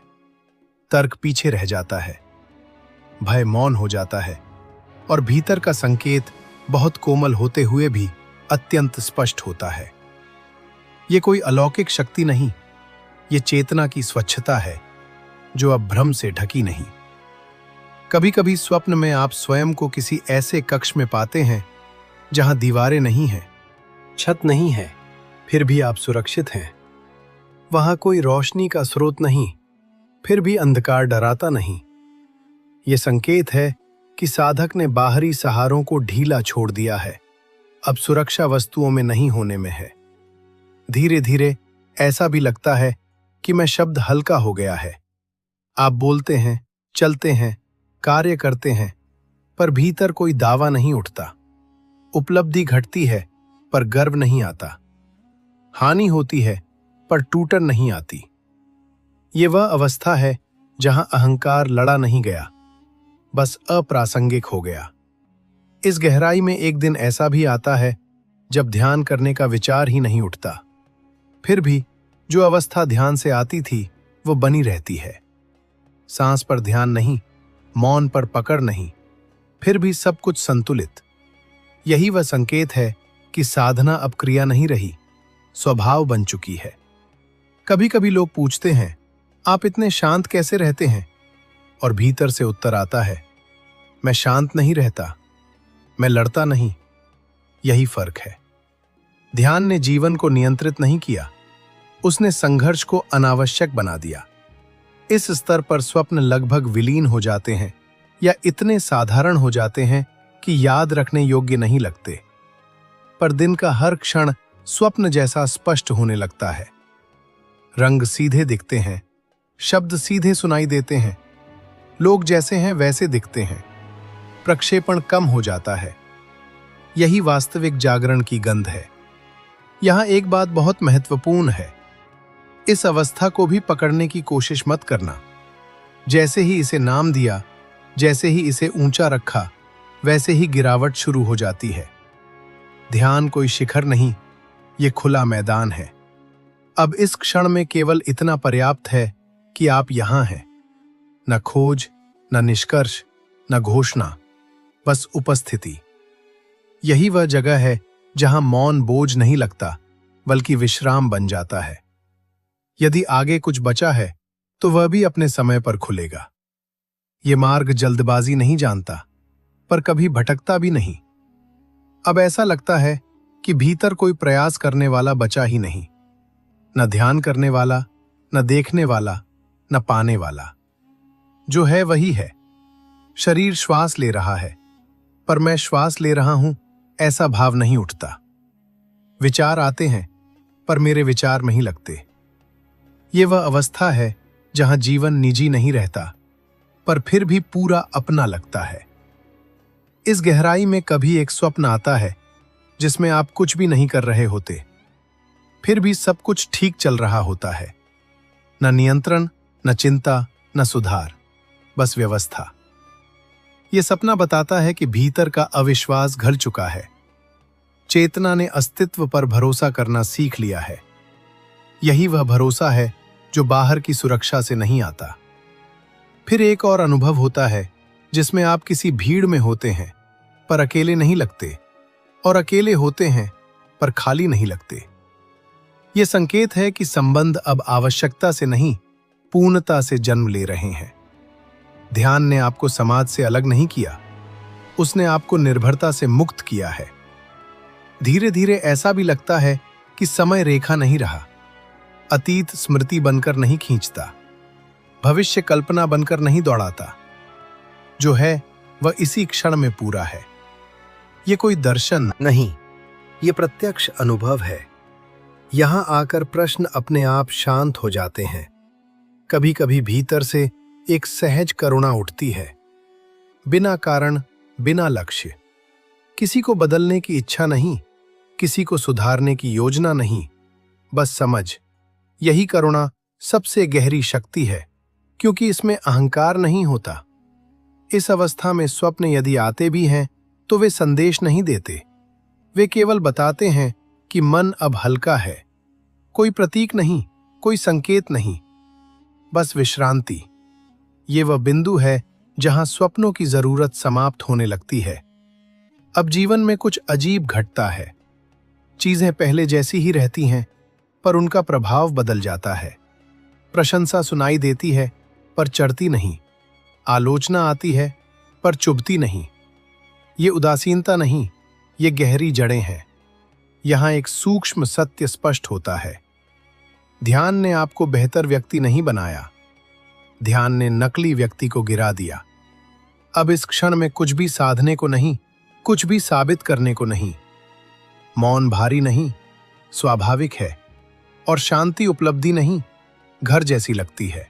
तर्क पीछे रह जाता है, भय मौन हो जाता है, और भीतर का संकेत बहुत कोमल होते हुए भी अत्यंत स्पष्ट होता है। ये कोई अलौकिक शक्ति नहीं, ये चेतना की स्वच्छता है जो अब भ्रम से ढकी नहीं। कभी कभी स्वप्न में आप स्वयं को किसी ऐसे कक्ष में पाते हैं जहां दीवारें नहीं हैं, छत नहीं है, फिर भी आप सुरक्षित हैं। वहां कोई रोशनी का स्रोत नहीं, फिर भी अंधकार डराता नहीं। यह संकेत है कि साधक ने बाहरी सहारों को ढीला छोड़ दिया है, अब सुरक्षा वस्तुओं में नहीं होने में है। धीरे धीरे ऐसा भी लगता है कि मैं शब्द हल्का हो गया है। आप बोलते हैं, चलते हैं, कार्य करते हैं, पर भीतर कोई दावा नहीं उठता। उपलब्धि घटती है पर गर्व नहीं आता। हानि होती है पर टूटन नहीं आती। ये वह अवस्था है जहां अहंकार लड़ा नहीं गया, बस अप्रासंगिक हो गया। इस गहराई में एक दिन ऐसा भी आता है जब ध्यान करने का विचार ही नहीं उठता। फिर भी जो अवस्था ध्यान से आती थी वो बनी रहती है। सांस पर ध्यान नहीं, मौन पर पकड़ नहीं, फिर भी सब कुछ संतुलित। यही वह संकेत है कि साधना अब क्रिया नहीं रही, स्वभाव बन चुकी है। कभी कभी लोग पूछते हैं, आप इतने शांत कैसे रहते हैं? और भीतर से उत्तर आता है, मैं शांत नहीं रहता, मैं लड़ता नहीं। यही फर्क है। ध्यान ने जीवन को नियंत्रित नहीं किया, उसने संघर्ष को अनावश्यक बना दिया। इस स्तर पर स्वप्न लगभग विलीन हो जाते हैं या इतने साधारण हो जाते हैं कि याद रखने योग्य नहीं लगते। पर दिन का हर क्षण स्वप्न जैसा स्पष्ट होने लगता है। रंग सीधे दिखते हैं, शब्द सीधे सुनाई देते हैं, लोग जैसे हैं वैसे दिखते हैं, प्रक्षेपण कम हो जाता है। यही वास्तविक जागरण की गंध है। यहां एक बात बहुत महत्वपूर्ण है, इस अवस्था को भी पकड़ने की कोशिश मत करना। जैसे ही इसे नाम दिया, जैसे ही इसे ऊंचा रखा, वैसे ही गिरावट शुरू हो जाती है। ध्यान कोई शिखर नहीं, ये खुला मैदान है। अब इस क्षण में केवल इतना पर्याप्त है कि आप यहां हैं। न खोज, न निष्कर्ष, न घोषणा, बस उपस्थिति। यही वह जगह है जहां मौन बोझ नहीं लगता, बल्कि विश्राम बन जाता है। यदि आगे कुछ बचा है तो वह भी अपने समय पर खुलेगा। ये मार्ग जल्दबाजी नहीं जानता, पर कभी भटकता भी नहीं। अब ऐसा लगता है कि भीतर कोई प्रयास करने वाला बचा ही नहीं, न ध्यान करने वाला, न देखने वाला, न पाने वाला। जो है वही है। शरीर श्वास ले रहा है, पर मैं श्वास ले रहा हूं ऐसा भाव नहीं उठता। विचार आते हैं, पर मेरे विचार नहीं लगते। ये वह अवस्था है जहां जीवन निजी नहीं रहता, पर फिर भी पूरा अपना लगता है। इस गहराई में कभी एक स्वप्न आता है जिसमें आप कुछ भी नहीं कर रहे होते, फिर भी सब कुछ ठीक चल रहा होता है। न नियंत्रण, न चिंता, न सुधार, बस व्यवस्था। यह सपना बताता है कि भीतर का अविश्वास घल चुका है। चेतना ने अस्तित्व पर भरोसा करना सीख लिया है। यही वह भरोसा है जो बाहर की सुरक्षा से नहीं आता। फिर एक और अनुभव होता है जिसमें आप किसी भीड़ में होते हैं, पर अकेले नहीं लगते, और अकेले होते हैं, पर खाली नहीं लगते। यह संकेत है कि संबंध अब आवश्यकता से नहीं, पूर्णता से जन्म ले रहे हैं। ध्यान ने आपको समाज से अलग नहीं किया, उसने आपको निर्भरता से मुक्त किया है। धीरे धीरे ऐसा भी लगता है कि समय रेखा नहीं रहा। अतीत स्मृति बनकर नहीं खींचता, भविष्य कल्पना बनकर नहीं दौड़ाता। जो है वह इसी क्षण में पूरा है। ये कोई दर्शन नहीं, ये प्रत्यक्ष अनुभव है। यहां आकर प्रश्न अपने आप शांत हो जाते हैं। कभी कभी भीतर से एक सहज करुणा उठती है, बिना कारण, बिना लक्ष्य। किसी को बदलने की इच्छा नहीं, किसी को सुधारने की योजना नहीं, बस समझ। यही करुणा सबसे गहरी शक्ति है, क्योंकि इसमें अहंकार नहीं होता। इस अवस्था में स्वप्न यदि आते भी हैं तो वे संदेश नहीं देते। वे केवल बताते हैं कि मन अब हल्का है। कोई प्रतीक नहीं, कोई संकेत नहीं, बस विश्रांति। ये वह बिंदु है जहां स्वप्नों की जरूरत समाप्त होने लगती है। अब जीवन में कुछ अजीब घटता है। चीजें पहले जैसी ही रहती हैं, पर उनका प्रभाव बदल जाता है। प्रशंसा सुनाई देती है, पर चढ़ती नहीं। आलोचना आती है, पर चुभती नहीं। ये उदासीनता नहीं, ये गहरी जड़ें हैं। यहां एक सूक्ष्म सत्य स्पष्ट होता है। ध्यान ने आपको बेहतर व्यक्ति नहीं बनाया, ध्यान ने नकली व्यक्ति को गिरा दिया। अब इस क्षण में कुछ भी साधने को नहीं, कुछ भी साबित करने को नहीं। मौन भारी नहीं, स्वाभाविक है, और शांति उपलब्धि नहीं, घर जैसी लगती है।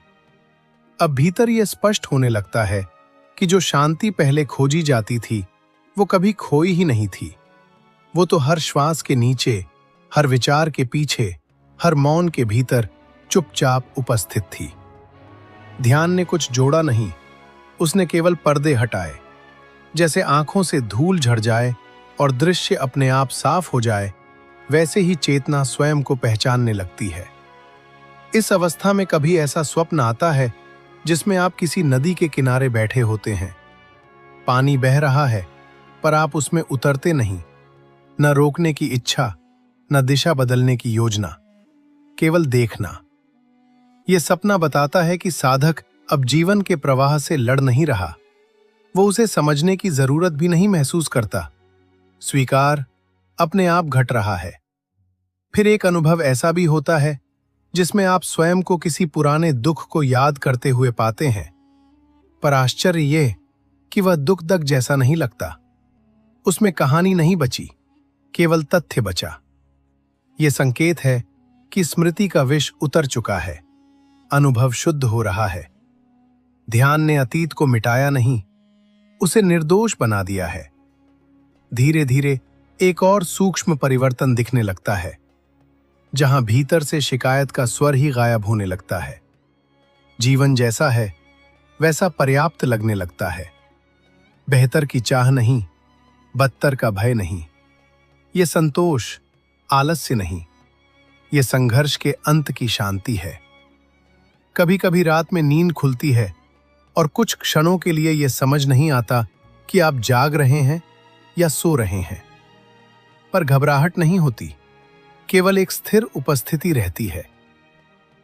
अब भीतर यह स्पष्ट होने लगता है कि जो शांति पहले खोजी जाती थी वो कभी खोई ही नहीं थी। वो तो हर श्वास के नीचे, हर विचार के पीछे, हर मौन के भीतर चुपचाप उपस्थित थी। ध्यान ने कुछ जोड़ा नहीं, उसने केवल पर्दे हटाए। जैसे आंखों से धूल झड़ जाए और दृश्य अपने आप साफ हो जाए, वैसे ही चेतना स्वयं को पहचानने लगती है। इस अवस्था में कभी ऐसा स्वप्न आता है जिसमें आप किसी नदी के किनारे बैठे होते हैं। पानी बह रहा है, पर आप उसमें उतरते नहीं। न रोकने की इच्छा, न दिशा बदलने की योजना, केवल देखना। यह सपना बताता है कि साधक अब जीवन के प्रवाह से लड़ नहीं रहा। वो उसे समझने की जरूरत भी नहीं महसूस करता। स्वीकार अपने आप घट रहा है। फिर एक अनुभव ऐसा भी होता है जिसमें आप स्वयं को किसी पुराने दुख को याद करते हुए पाते हैं, पर आश्चर्य ये कि वह दुख दग जैसा नहीं लगता। उसमें कहानी नहीं बची, केवल तथ्य बचा। यह संकेत है कि स्मृति का विष उतर चुका है, अनुभव शुद्ध हो रहा है। ध्यान ने अतीत को मिटाया नहीं, उसे निर्दोष बना दिया है। धीरे धीरे एक और सूक्ष्म परिवर्तन दिखने लगता है, जहां भीतर से शिकायत का स्वर ही गायब होने लगता है। जीवन जैसा है वैसा पर्याप्त लगने लगता है। बेहतर की चाह नहीं, बदतर का भय नहीं। ये संतोष आलस्य नहीं, ये संघर्ष के अंत की शांति है। कभी कभी रात में नींद खुलती है और कुछ क्षणों के लिए यह समझ नहीं आता कि आप जाग रहे हैं या सो रहे हैं। पर घबराहट नहीं होती, केवल एक स्थिर उपस्थिति रहती है।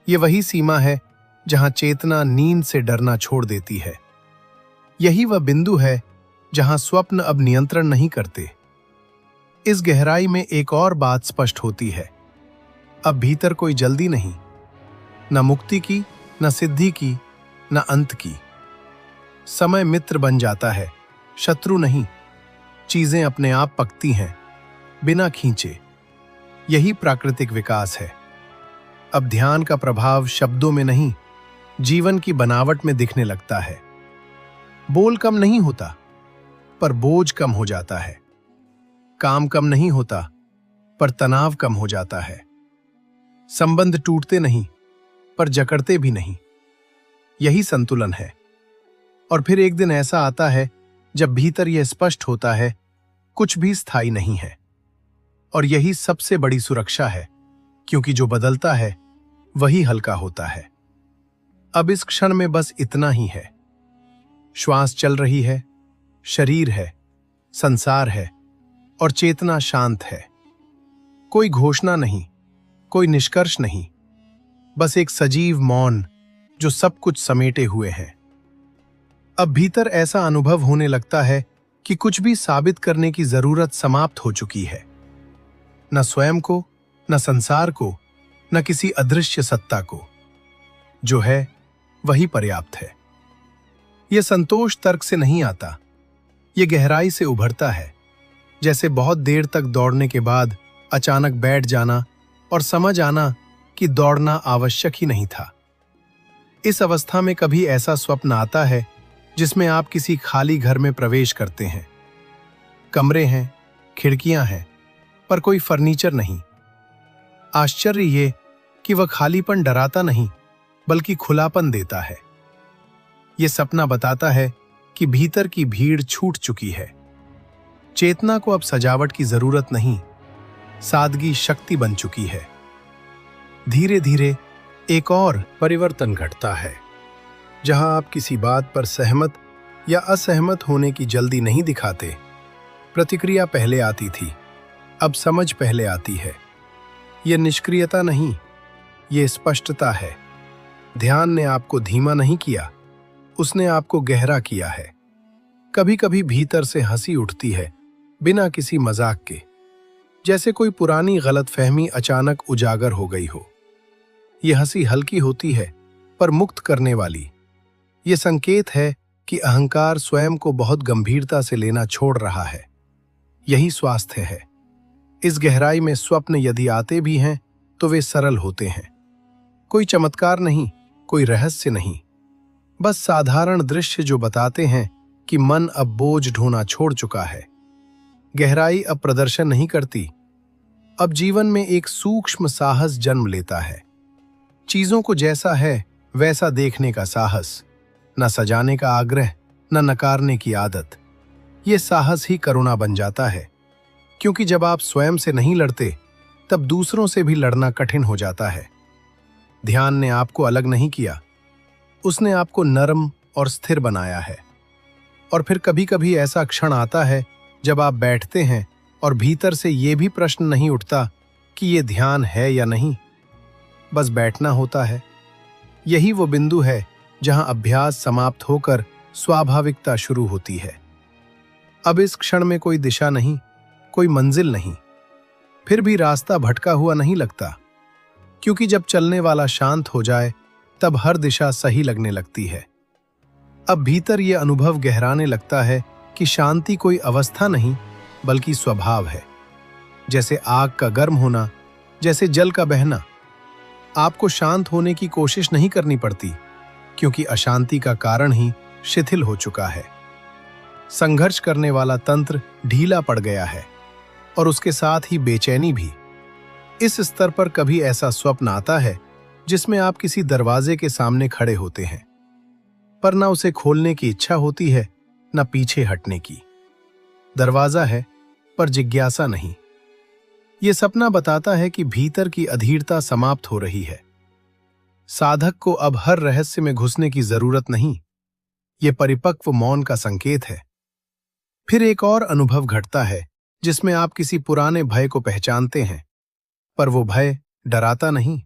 ये वही सीमा है जहां चेतना नींद से डरना छोड़ देती है। यही वह बिंदु है जहां स्वप्न अब नियंत्रण नहीं करते। इस गहराई में एक और बात स्पष्ट होती है। अब भीतर कोई जल्दी नहीं, न मुक्ति की, न सिद्धि की, न अंत की। समय मित्र बन जाता है, शत्रु नहीं। चीजें अपने आप पकती हैं, बिना खींचे। यही प्राकृतिक विकास है। अब ध्यान का प्रभाव शब्दों में नहीं, जीवन की बनावट में दिखने लगता है। बोल कम नहीं होता, पर बोझ कम हो जाता है। काम कम नहीं होता, पर तनाव कम हो जाता है। संबंध टूटते नहीं, पर जकड़ते भी नहीं। यही संतुलन है। और फिर एक दिन ऐसा आता है जब भीतर यह स्पष्ट होता है, कुछ भी स्थायी नहीं है। और यही सबसे बड़ी सुरक्षा है, क्योंकि जो बदलता है वही हल्का होता है। अब इस क्षण में बस इतना ही है। श्वास चल रही है, शरीर है, संसार है और चेतना शांत है। कोई घोषणा नहीं, कोई निष्कर्ष नहीं, बस एक सजीव मौन जो सब कुछ समेटे हुए है। अब भीतर ऐसा अनुभव होने लगता है कि कुछ भी साबित करने की जरूरत समाप्त हो चुकी है। न स्वयं को, न संसार को, न किसी अदृश्य सत्ता को। जो है वही पर्याप्त है। यह संतोष तर्क से नहीं आता, यह गहराई से उभरता है। जैसे बहुत देर तक दौड़ने के बाद अचानक बैठ जाना और समझ आना कि दौड़ना आवश्यक ही नहीं था। इस अवस्था में कभी ऐसा स्वप्न आता है जिसमें आप किसी खाली घर में प्रवेश करते हैं। कमरे हैं, खिड़कियां हैं, पर कोई फर्नीचर नहीं। आश्चर्य ये कि वह खालीपन डराता नहीं, बल्कि खुलापन देता है। यह सपना बताता है कि भीतर की भीड़ छूट चुकी है। चेतना को अब सजावट की जरूरत नहीं, सादगी शक्ति बन चुकी है। धीरे धीरे एक और परिवर्तन घटता है। जहां आप किसी बात पर सहमत या असहमत होने की जल्दी नहीं दिखाते। प्रतिक्रिया पहले आती थी, अब समझ पहले आती है। यह निष्क्रियता नहीं, यह स्पष्टता है। ध्यान ने आपको धीमा नहीं किया, उसने आपको गहरा किया है। कभी कभी भीतर से हंसी उठती है, बिना किसी मजाक के, जैसे कोई पुरानी गलतफहमी अचानक उजागर हो गई हो। यह हंसी हल्की होती है, पर मुक्त करने वाली। यह संकेत है कि अहंकार स्वयं को बहुत गंभीरता से लेना छोड़ रहा है। यही स्वास्थ्य है। इस गहराई में स्वप्न यदि आते भी हैं तो वे सरल होते हैं। कोई चमत्कार नहीं, कोई रहस्य नहीं, बस साधारण दृश्य जो बताते हैं कि मन अब बोझ ढोना छोड़ चुका है। गहराई अब प्रदर्शन नहीं करती, अब जीवन में एक सूक्ष्म साहस जन्म लेता है। चीजों को जैसा है वैसा देखने का साहस, न सजाने का आग्रह, न नकारने की आदत। ये साहस ही करुणा बन जाता है, क्योंकि जब आप स्वयं से नहीं लड़ते तब दूसरों से भी लड़ना कठिन हो जाता है। ध्यान ने आपको अलग नहीं किया, उसने आपको नरम और स्थिर बनाया है। और फिर कभी कभी ऐसा क्षण आता है जब आप बैठते हैं और भीतर से ये भी प्रश्न नहीं उठता कि ये ध्यान है या नहीं, बस बैठना होता है। यही वो बिंदु है जहां अभ्यास समाप्त होकर स्वाभाविकता शुरू होती है। अब इस क्षण में कोई दिशा नहीं, कोई मंजिल नहीं, फिर भी रास्ता भटका हुआ नहीं लगता, क्योंकि जब चलने वाला शांत हो जाए तब हर दिशा सही लगने लगती है। अब भीतर यह अनुभव गहराने लगता है कि शांति कोई अवस्था नहीं, बल्कि स्वभाव है। जैसे आग का गर्म होना, जैसे जल का बहना। आपको शांत होने की कोशिश नहीं करनी पड़ती, क्योंकि अशांति का कारण ही शिथिल हो चुका है। संघर्ष करने वाला तंत्र ढीला पड़ गया है और उसके साथ ही बेचैनी भी। इस स्तर पर कभी ऐसा स्वप्न आता है जिसमें आप किसी दरवाजे के सामने खड़े होते हैं, पर ना उसे खोलने की इच्छा होती है, न पीछे हटने की। दरवाजा है पर जिज्ञासा नहीं। ये सपना बताता है कि भीतर की अधीरता समाप्त हो रही है। साधक को अब हर रहस्य में घुसने की जरूरत नहीं। ये परिपक्व मौन का संकेत है। फिर एक और अनुभव घटता है जिसमें आप किसी पुराने भय को पहचानते हैं, पर वो भय डराता नहीं।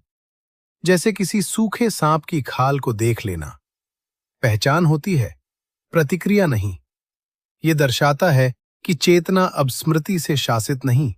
जैसे किसी सूखे सांप की खाल को देख लेना। पहचान होती है, प्रतिक्रिया नहीं। ये दर्शाता है कि चेतना अब स्मृति से शासित नहीं,